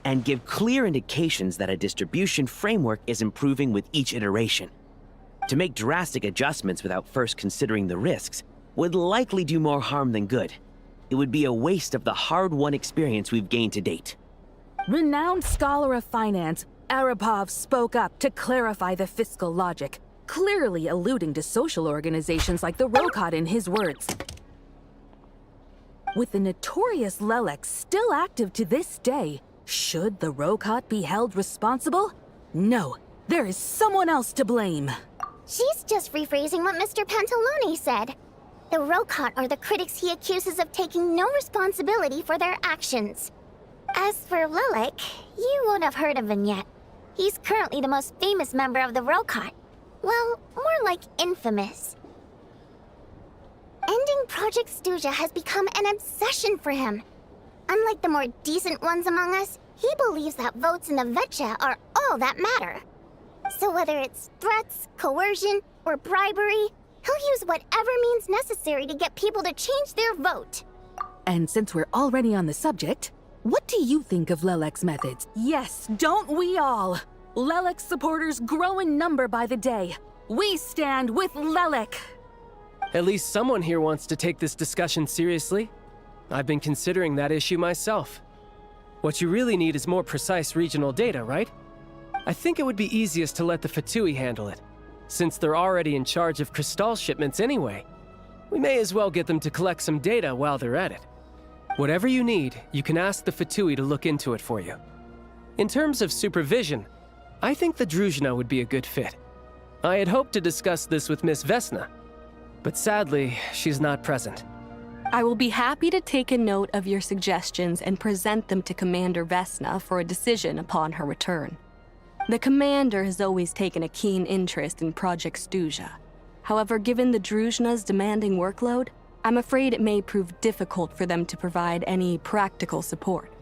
and give clear indications that a distribution framework is improving with each iteration. To make drastic adjustments without first considering the risks would likely do more harm than good. It would be a waste of the hard-won experience we've gained to date. Renowned scholar of finance, Arapov spoke up to clarify the fiscal logic, clearly alluding to social organizations like the Rokot in his words. With the notorious Lelex still active to this day, should the Rokot be held responsible? No, there is someone else to blame. She's just rephrasing what Mr. Pantalone said. The Rokot are the critics he accuses of taking no responsibility for their actions. As for Lilik, you won't have heard of him yet. He's currently the most famous member of the Rokot. Well, more like infamous. Ending Project Snezhnaya has become an obsession for him. Unlike the more decent ones among us, he believes that votes in the Vetcha are all that matter. So whether it's threats, coercion, or bribery, he'll use whatever means necessary to get people to change their vote. And since we're already on the subject, what do you think of Lelek's methods? Yes, don't we all? Lelek supporters grow in number by the day. We stand with Lelek. At least someone here wants to take this discussion seriously. I've been considering that issue myself. What you really need is more precise regional data, right? I think it would be easiest to let the Fatui handle it, since they're already in charge of Crystal shipments anyway. We may as well get them to collect some data while they're at it. Whatever you need, you can ask the Fatui to look into it for you. In terms of supervision, I think the Druzhna would be a good fit. I had hoped to discuss this with Miss Vesna, but sadly, she's not present. I will be happy to take a note of your suggestions and present them to Commander Vesna for a decision upon her return. The Commander has always taken a keen interest in Project Snezhnaya. However, given the Druzhna's demanding workload, I'm afraid it may prove difficult for them to provide any practical support.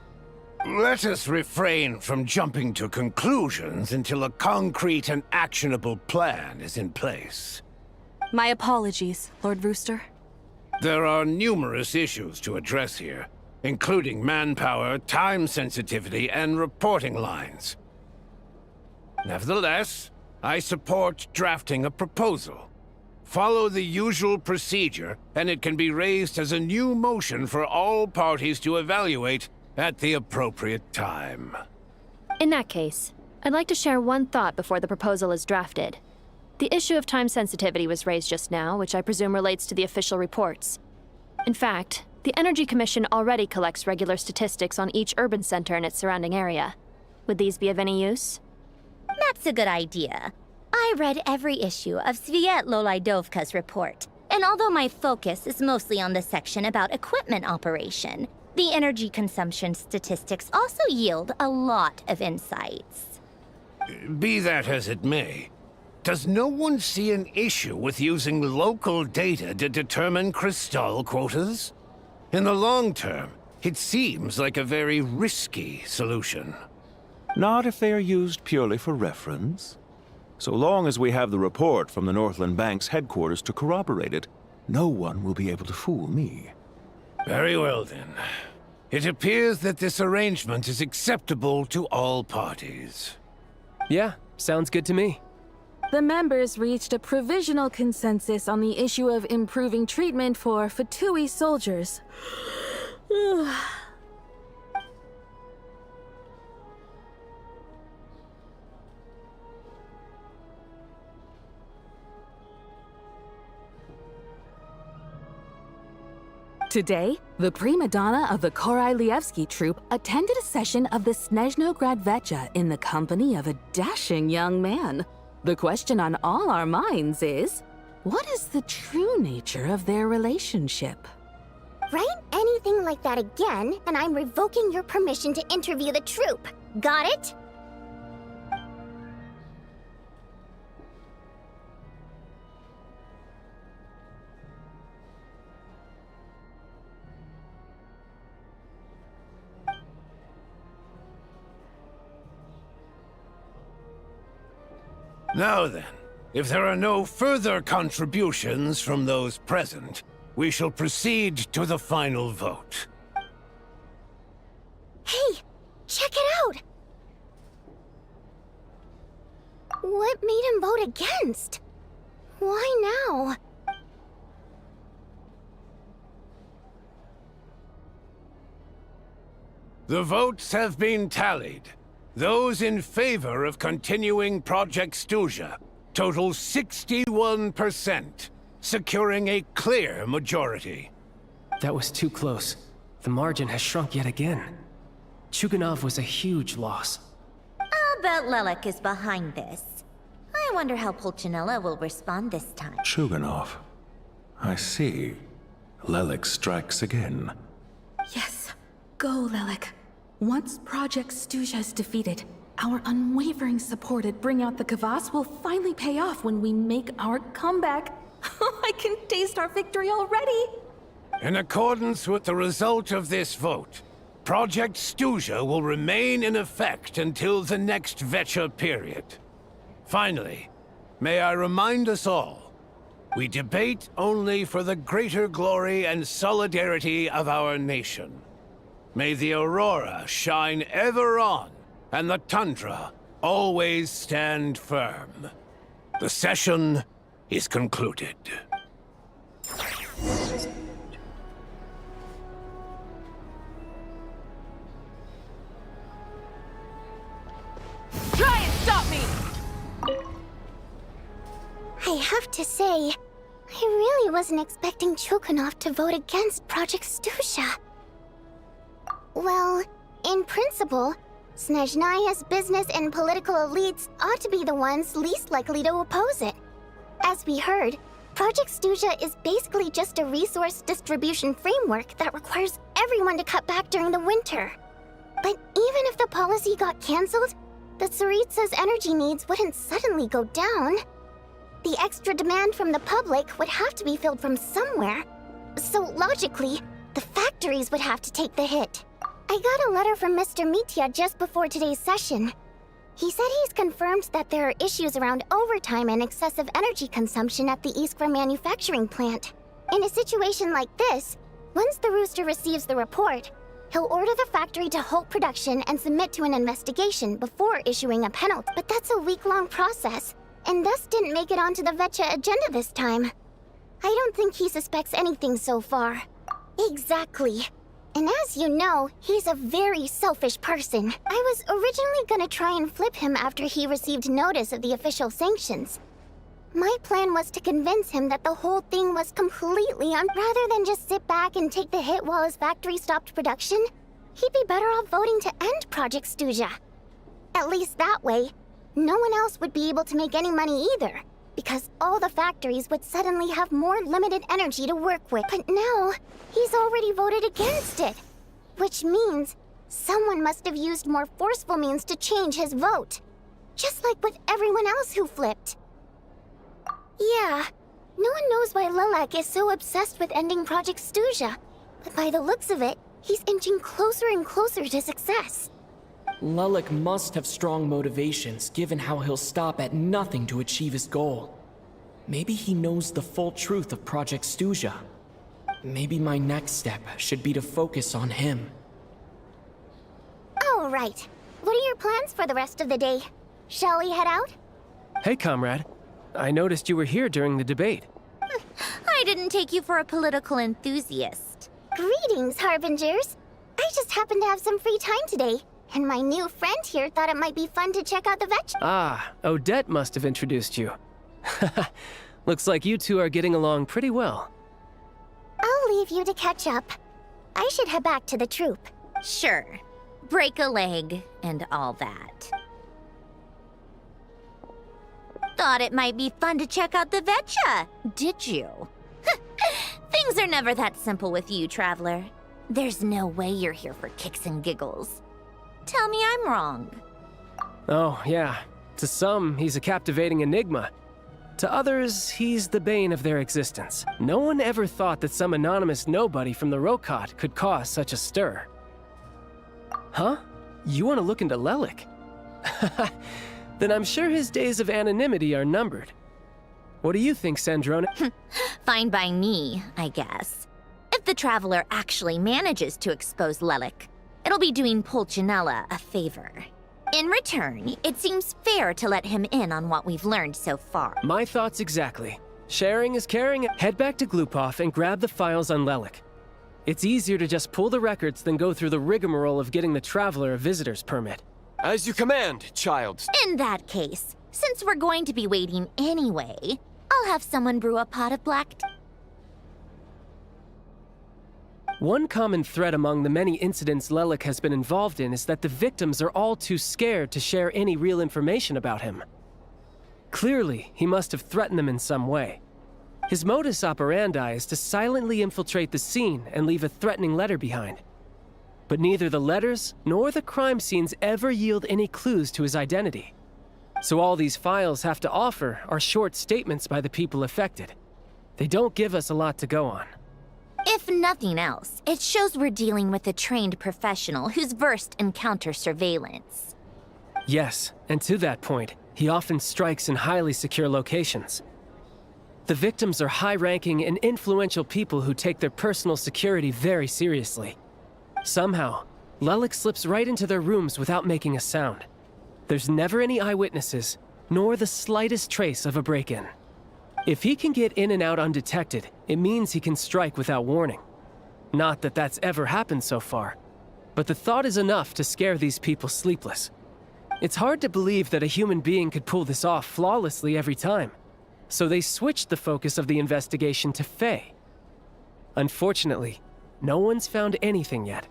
Let us refrain from jumping to conclusions until a concrete and actionable plan is in place. My apologies, Lord Rooster. There are numerous issues to address here, including manpower, time sensitivity, and reporting lines. Nevertheless, I support drafting a proposal. Follow the usual procedure, and it can be raised as a new motion for all parties to evaluate at the appropriate time. In that case, I'd like to share one thought before the proposal is drafted. The issue of time sensitivity was raised just now, which I presume relates to the official reports. In fact, the Energy Commission already collects regular statistics on each urban center and its surrounding area. Would these be of any use? That's a good idea. I read every issue of Svietlolaidovka's report, and although my focus is mostly on the section about equipment operation, the energy consumption statistics also yield a lot of insights. Be that as it may, does no one see an issue with using local data to determine Crystal quotas? In the long term, it seems like a very risky solution. Not if they are used purely for reference. So long as we have the report from the Northland Bank's headquarters to corroborate it, no one will be able to fool me. Very well, then. It appears that this arrangement is acceptable to all parties. Yeah, sounds good to me. The members reached a provisional consensus on the issue of improving treatment for Fatui soldiers. Today, the prima donna of the Korailievsky troupe attended a session of the Snezhnograd Vetcha in the company of a dashing young man. The question on all our minds is, what is the true nature of their relationship? Right? anything like that again, and I'm revoking your permission to interview the troupe. Got it? Now then, if there are no further contributions from those present, we shall proceed to the final vote. Hey, check it out! What made him vote against? Why now? The votes have been tallied. Those in favor of continuing Project Stuzha total 61%, securing a clear majority. That was too close. The margin has shrunk yet again. Chuganov was a huge loss. I'll bet Lelek is behind this. I wonder how Pulcinella will respond this time. Chuganov. I see. Lelek strikes again. Yes. Go, Lelek. Once Project Stuzha is defeated, our unwavering support at Bring Out the Kvass will finally pay off when we make our comeback. I can taste our victory already! In accordance with the result of this vote, Project Stuzha will remain in effect until the next Vecha period. Finally, may I remind us all, we debate only for the greater glory and solidarity of our nation. May the Aurora shine ever on, and the Tundra always stand firm. The session is concluded. Try and stop me! I have to say, I really wasn't expecting Chuganov to vote against Project Stuzha. Well, in principle, Snezhnaya's business and political elites ought to be the ones least likely to oppose it. As we heard, Project Stuzha is basically just a resource distribution framework that requires everyone to cut back during the winter. But even if the policy got cancelled, the Tsaritsa's energy needs wouldn't suddenly go down. The extra demand from the public would have to be filled from somewhere. So logically, the factories would have to take the hit. I got a letter from Mr. Mitya just before today's session. He said he's confirmed that there are issues around overtime and excessive energy consumption at the Iskra manufacturing plant. In a situation like this, once the Rooster receives the report, he'll order the factory to halt production and submit to an investigation before issuing a penalty. But that's a week-long process, and thus didn't make it onto the Vecha agenda this time. I don't think he suspects anything so far. Exactly. And as you know, he's a very selfish person. I was originally gonna try and flip him after he received notice of the official sanctions. My plan was to convince him that the whole thing was completely rather than just sit back and take the hit while his factory stopped production. He'd be better off voting to end Project Stuzha. At least that way, no one else would be able to make any money either, because all the factories would suddenly have more limited energy to work with. But now, he's already voted against it, which means someone must have used more forceful means to change his vote, just like with everyone else who flipped. Yeah, no one knows why Lelek is so obsessed with ending Project Stuzha, but by the looks of it, he's inching closer and closer to success. Lelek must have strong motivations, given how he'll stop at nothing to achieve his goal. Maybe he knows the full truth of Project Stuzha. Maybe my next step should be to focus on him. All right. What are your plans for the rest of the day? Shall we head out? Hey, comrade. I noticed you were here during the debate. I didn't take you for a political enthusiast. Greetings, Harbingers. I just happened to have some free time today, and my new friend here thought it might be fun to check out the Vecha. Ah, Odette must have introduced you. Looks like you two are getting along pretty well. I'll leave you to catch up. I should head back to the troop. Sure. Break a leg and all that. Thought it might be fun to check out the Vecha, did you? Things are never that simple with you, Traveler. There's no way you're here for kicks and giggles. Tell me I'm wrong. Oh, yeah. To some, he's a captivating enigma. To others, he's the bane of their existence. No one ever thought that some anonymous nobody from the Rokot could cause such a stir. Huh? You want to look into Lelik? Then I'm sure his days of anonymity are numbered. What do you think, Snezhnaya? Fine by me, I guess. If the Traveler actually manages to expose Lelik, it'll be doing Pulcinella a favor. In return, it seems fair to let him in on what we've learned so far. My thoughts exactly. Sharing is caring. Head back to Glupov and grab the files on Lelik. It's easier to just pull the records than go through the rigmarole of getting the Traveler a visitor's permit. As you command, child. In that case, since we're going to be waiting anyway, I'll have someone brew a pot of black tea. One common thread among the many incidents Lelik has been involved in is that the victims are all too scared to share any real information about him. Clearly, he must have threatened them in some way. His modus operandi is to silently infiltrate the scene and leave a threatening letter behind. But neither the letters nor the crime scenes ever yield any clues to his identity. So all these files have to offer are short statements by the people affected. They don't give us a lot to go on. If nothing else, it shows we're dealing with a trained professional who's versed in counter-surveillance. Yes, and to that point, he often strikes in highly secure locations. The victims are high-ranking and influential people who take their personal security very seriously. Somehow, Lelik slips right into their rooms without making a sound. There's never any eyewitnesses, nor the slightest trace of a break-in. If he can get in and out undetected, it means he can strike without warning. Not that that's ever happened so far, but the thought is enough to scare these people sleepless. It's hard to believe that a human being could pull this off flawlessly every time, so they switched the focus of the investigation to Faye. Unfortunately, no one's found anything yet.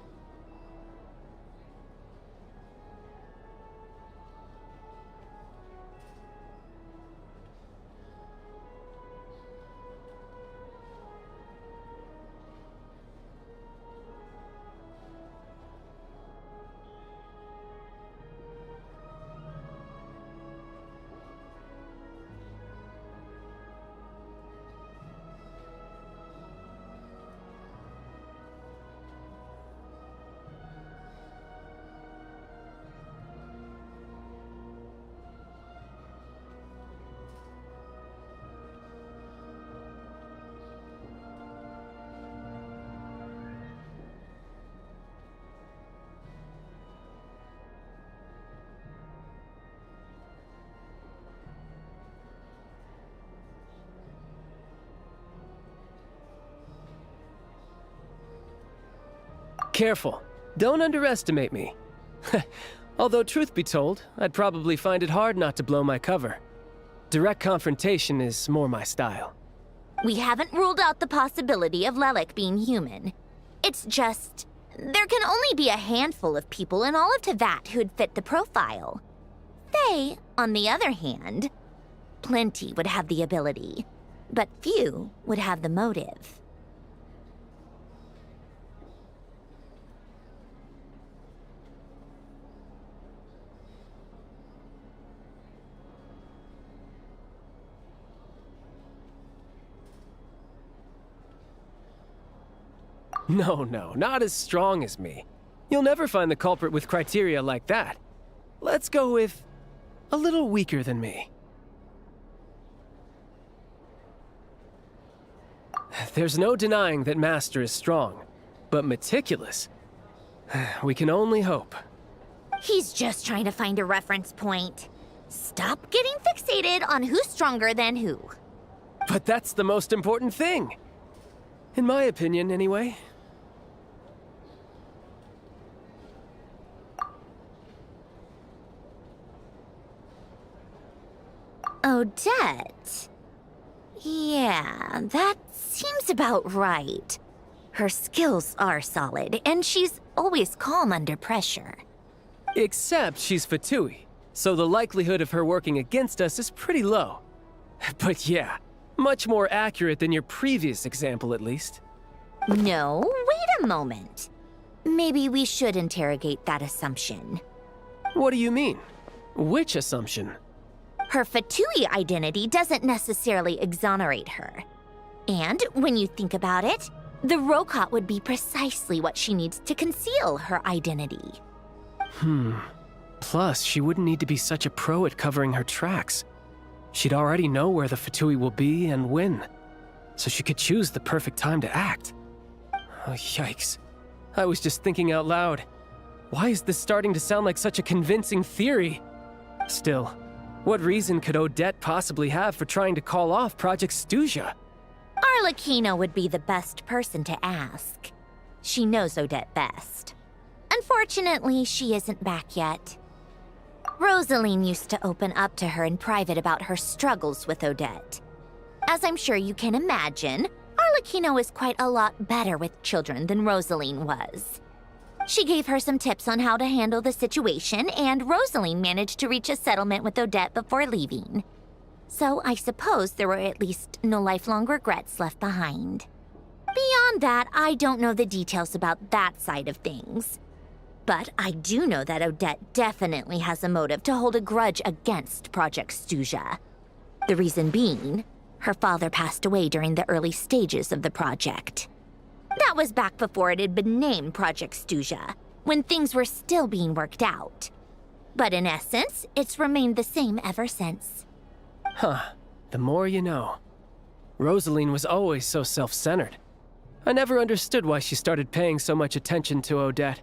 Careful. Don't underestimate me. Although, truth be told, I'd probably find it hard not to blow my cover. Direct confrontation is more my style. We haven't ruled out the possibility of Lelik being human. It's just, there can only be a handful of people in all of Teyvat who'd fit the profile. Faye, on the other hand, plenty would have the ability, but few would have the motive. No, not as strong as me. You'll never find the culprit with criteria like that. Let's go with a little weaker than me. There's no denying that Master is strong, but meticulous. We can only hope. He's just trying to find a reference point. Stop getting fixated on who's stronger than who. But that's the most important thing. In my opinion, anyway. ODETTE. Yeah, that seems about right. Her skills are solid, and she's always calm under pressure. Except she's Fatui, so the likelihood of her working against us is pretty low. But yeah, much more accurate than your previous example, at least. No, wait a moment. Maybe we should interrogate that assumption. What do you mean? Which assumption? Her Fatui identity doesn't necessarily exonerate her. And when you think about it, the Rokot would be precisely what she needs to conceal her identity. Plus, she wouldn't need to be such a pro at covering her tracks. She'd already know where the Fatui will be and when, so she could choose the perfect time to act. Oh, yikes. I was just thinking out loud. Why is this starting to sound like such a convincing theory? Still, what reason could Odette possibly have for trying to call off Project Snezhnaya? Arlecchino would be the best person to ask. She knows Odette best. Unfortunately, she isn't back yet. Rosaline used to open up to her in private about her struggles with Odette. As I'm sure you can imagine, Arlecchino is quite a lot better with children than Rosaline was. She gave her some tips on how to handle the situation, and Rosaline managed to reach a settlement with Odette before leaving. So I suppose there were at least no lifelong regrets left behind. Beyond that, I don't know the details about that side of things. But I do know that Odette definitely has a motive to hold a grudge against Project Snezhnaya. The reason being, her father passed away during the early stages of the project. That was back before it had been named Project Snezhnaya, when things were still being worked out. But in essence, it's remained the same ever since. Huh. The more you know. Rosaline was always so self-centered. I never understood why she started paying so much attention to Odette.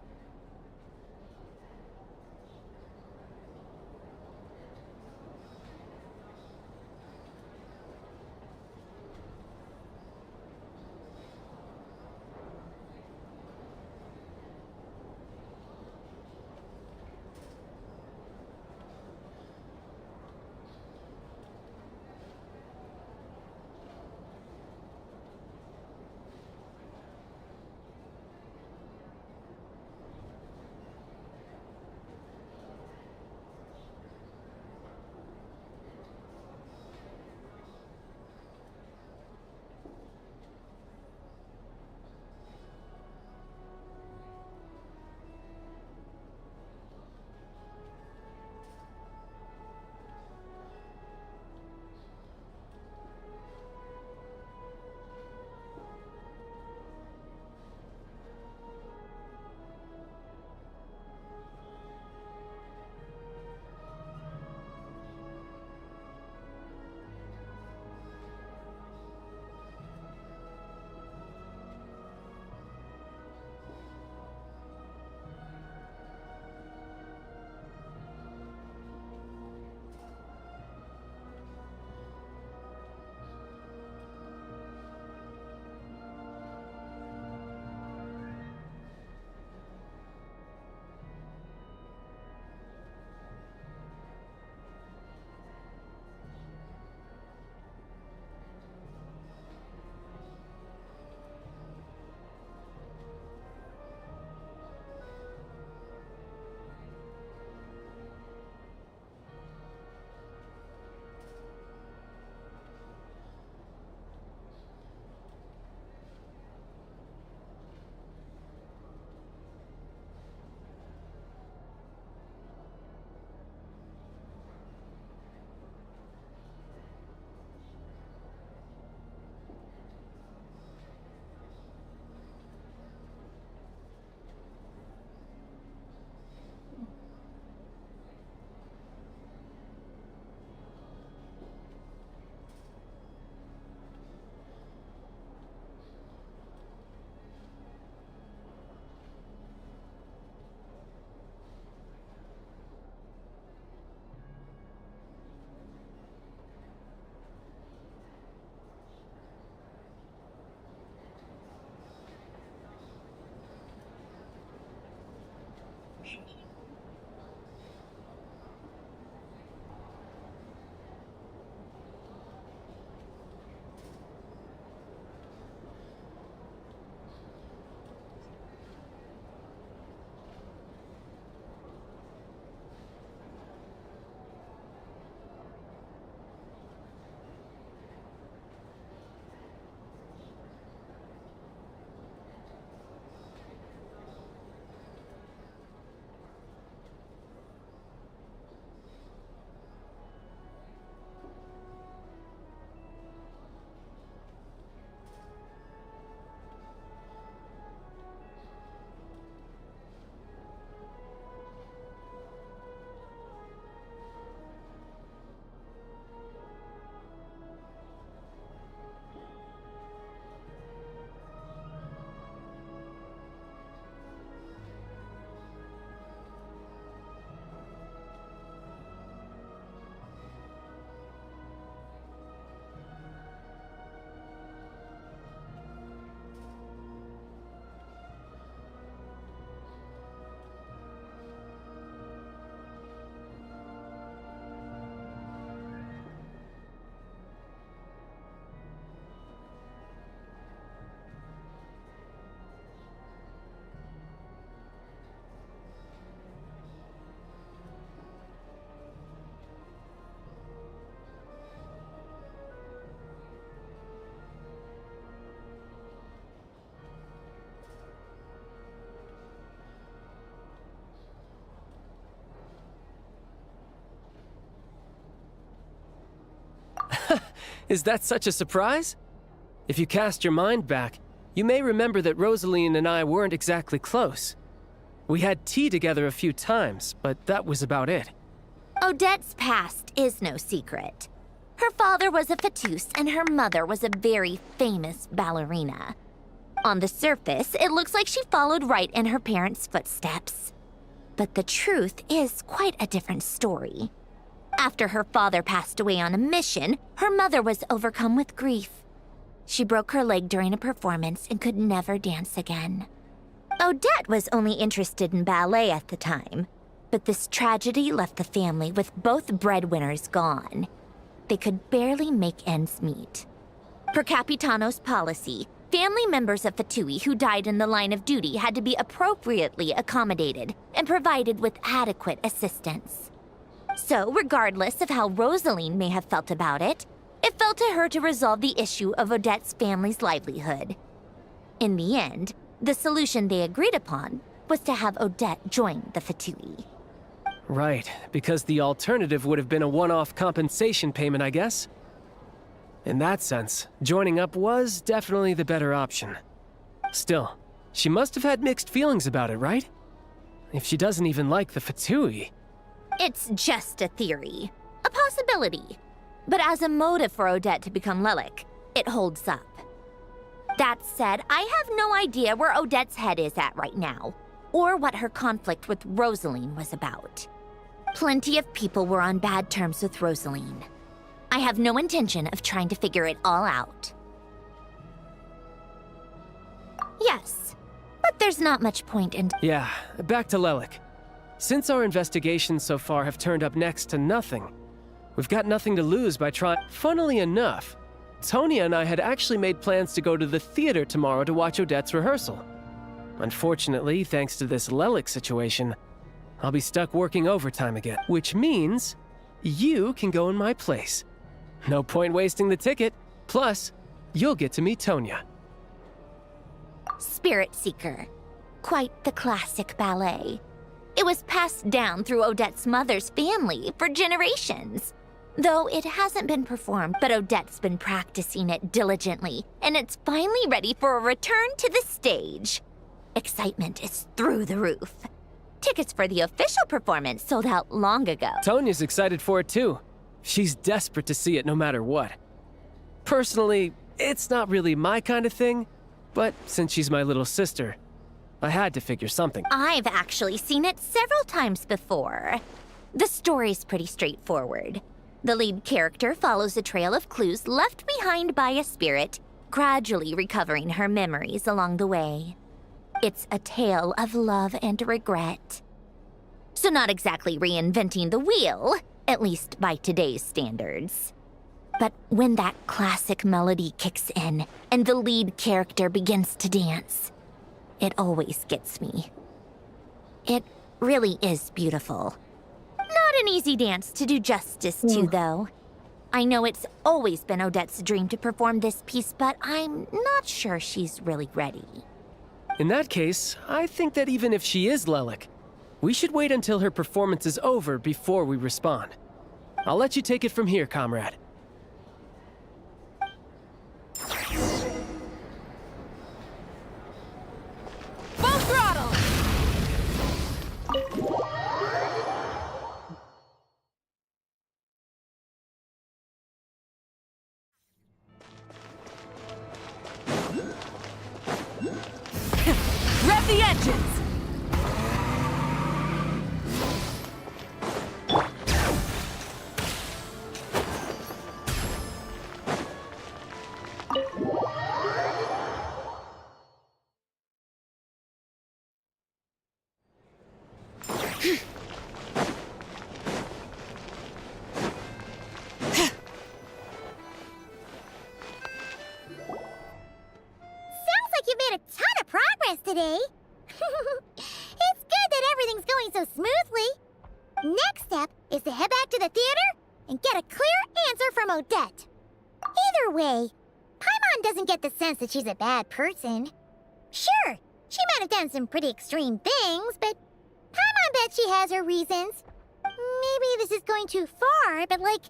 Is that such a surprise? If you cast your mind back, you may remember that Rosaline and I weren't exactly close. We had tea together a few times, but that was about it. Odette's past is no secret. Her father was a Fatus and her mother was a very famous ballerina. On the surface, it looks like she followed right in her parents' footsteps. But the truth is quite a different story. After her father passed away on a mission, her mother was overcome with grief. She broke her leg during a performance and could never dance again. Odette was only interested in ballet at the time, but this tragedy left the family with both breadwinners gone. They could barely make ends meet. Per Capitano's policy, family members of Fatui who died in the line of duty had to be appropriately accommodated and provided with adequate assistance. So, regardless of how Rosaline may have felt about it, it fell to her to resolve the issue of Odette's family's livelihood. In the end, the solution they agreed upon was to have Odette join the Fatui. Right, because the alternative would have been a one-off compensation payment, I guess. In that sense, joining up was definitely the better option. Still, she must have had mixed feelings about it, right? If she doesn't even like the Fatui. It's just a theory, a possibility. But as a motive for Odette to become Lelik, it holds up. That said, I have no idea where Odette's head is at right now, or what her conflict with Rosaline was about. Plenty of people were on bad terms with Rosaline. I have no intention of trying to figure it all out. Yes, but there's not much point in— Yeah, back to Lelik. Since our investigations so far have turned up next to nothing, we've got nothing to lose by trying— Funnily enough, Tonya and I had actually made plans to go to the theater tomorrow to watch Odette's rehearsal. Unfortunately, thanks to this Lelik situation, I'll be stuck working overtime again, which means you can go in my place. No point wasting the ticket. Plus, you'll get to meet Tonya. Spirit Seeker. Quite the classic ballet. It was passed down through Odette's mother's family for generations. Though it hasn't been performed, but Odette's been practicing it diligently, and it's finally ready for a return to the stage. Excitement is through the roof. Tickets for the official performance sold out long ago. Tonya's excited for it too. She's desperate to see it no matter what. Personally, it's not really my kind of thing, but since she's my little sister, I had to figure something. I've actually seen it several times before. The story's pretty straightforward. The lead character follows a trail of clues left behind by a spirit, gradually recovering her memories along the way. It's a tale of love and regret. So not exactly reinventing the wheel, at least by today's standards. But when that classic melody kicks in and the lead character begins to dance, it always gets me. It really is beautiful. Not an easy dance to do justice to, though. I know it's always been Odette's dream to perform this piece, but I'm not sure she's really ready. In that case, I think that even if she is Lelik, we should wait until her performance is over before we respond. I'll let you take it from here, comrade. Full throttle! Rev the engines! Today. It's good that everything's going so smoothly. Next step is to head back to the theater and get a clear answer from Odette. Either way, Paimon doesn't get the sense that she's a bad person. Sure, she might have done some pretty extreme things, but Paimon bets she has her reasons. Maybe this is going too far, but like,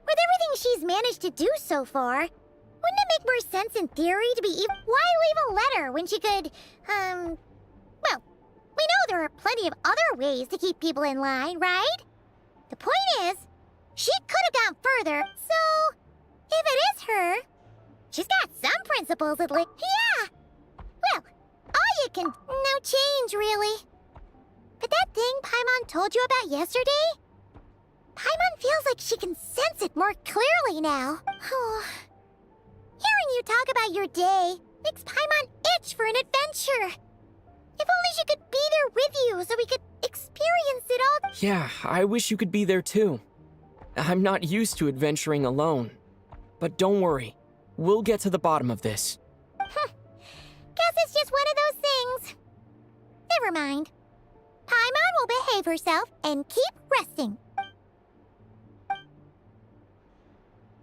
with everything she's managed to do so far, wouldn't it make more sense in theory to be why leave a letter when she could, well, we know there are plenty of other ways to keep people in line, right? The point is, she could have gone further, so if it is her, she's got some principles at least. Yeah! Well, all you can... no change, really. But that thing Paimon told you about yesterday? Paimon feels like she can sense it more clearly now. Hearing you talk about your day makes Paimon itch for an adventure. If only she could be there with you so we could experience it all. Yeah, I wish you could be there too. I'm not used to adventuring alone. But don't worry, we'll get to the bottom of this. Guess it's just one of those things. Never mind. Paimon will behave herself and keep resting.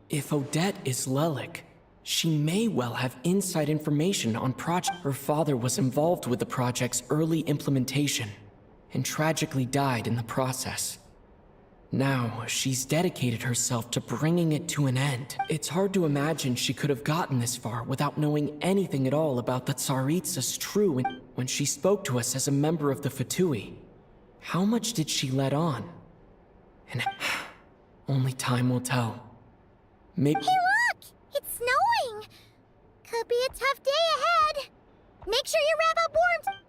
If Odette is Lelik, she may well have inside information on project. Her father was involved with the project's early implementation and tragically died in the process. Now, she's dedicated herself to bringing it to an end. It's hard to imagine she could have gotten this far without knowing anything at all about the Tsaritsa's true when she spoke to us as a member of the Fatui. How much did she let on? And only time will tell. Maybe... Hey, look! It's snowing! Could be a tough day ahead. Make sure you wrap up warm.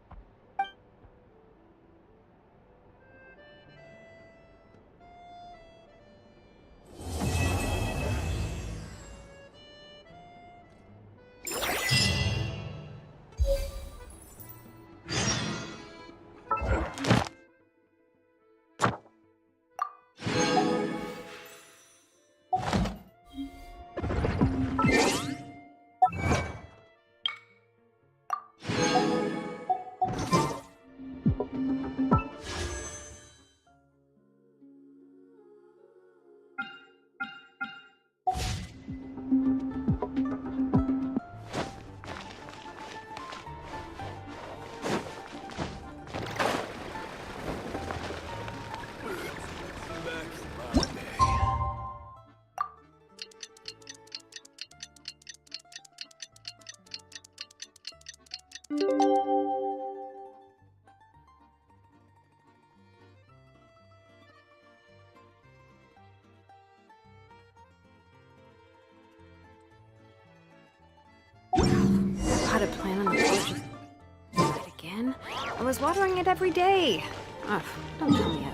Had a plan on the porch. It again? I was watering it every day. Ugh, don't tell me how.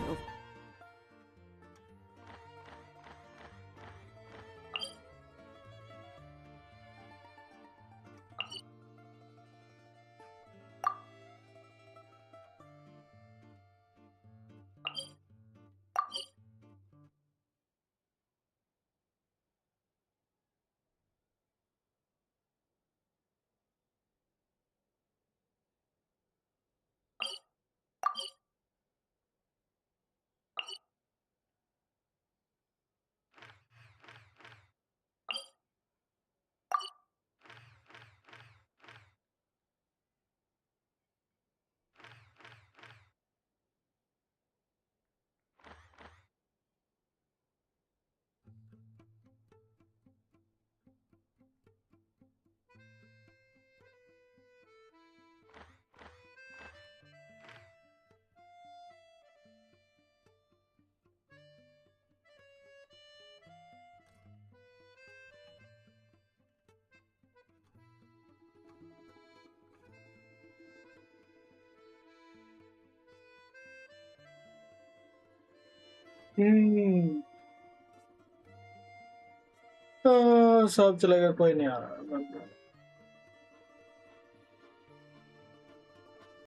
सब चलेगा कोई नहीं आ रहा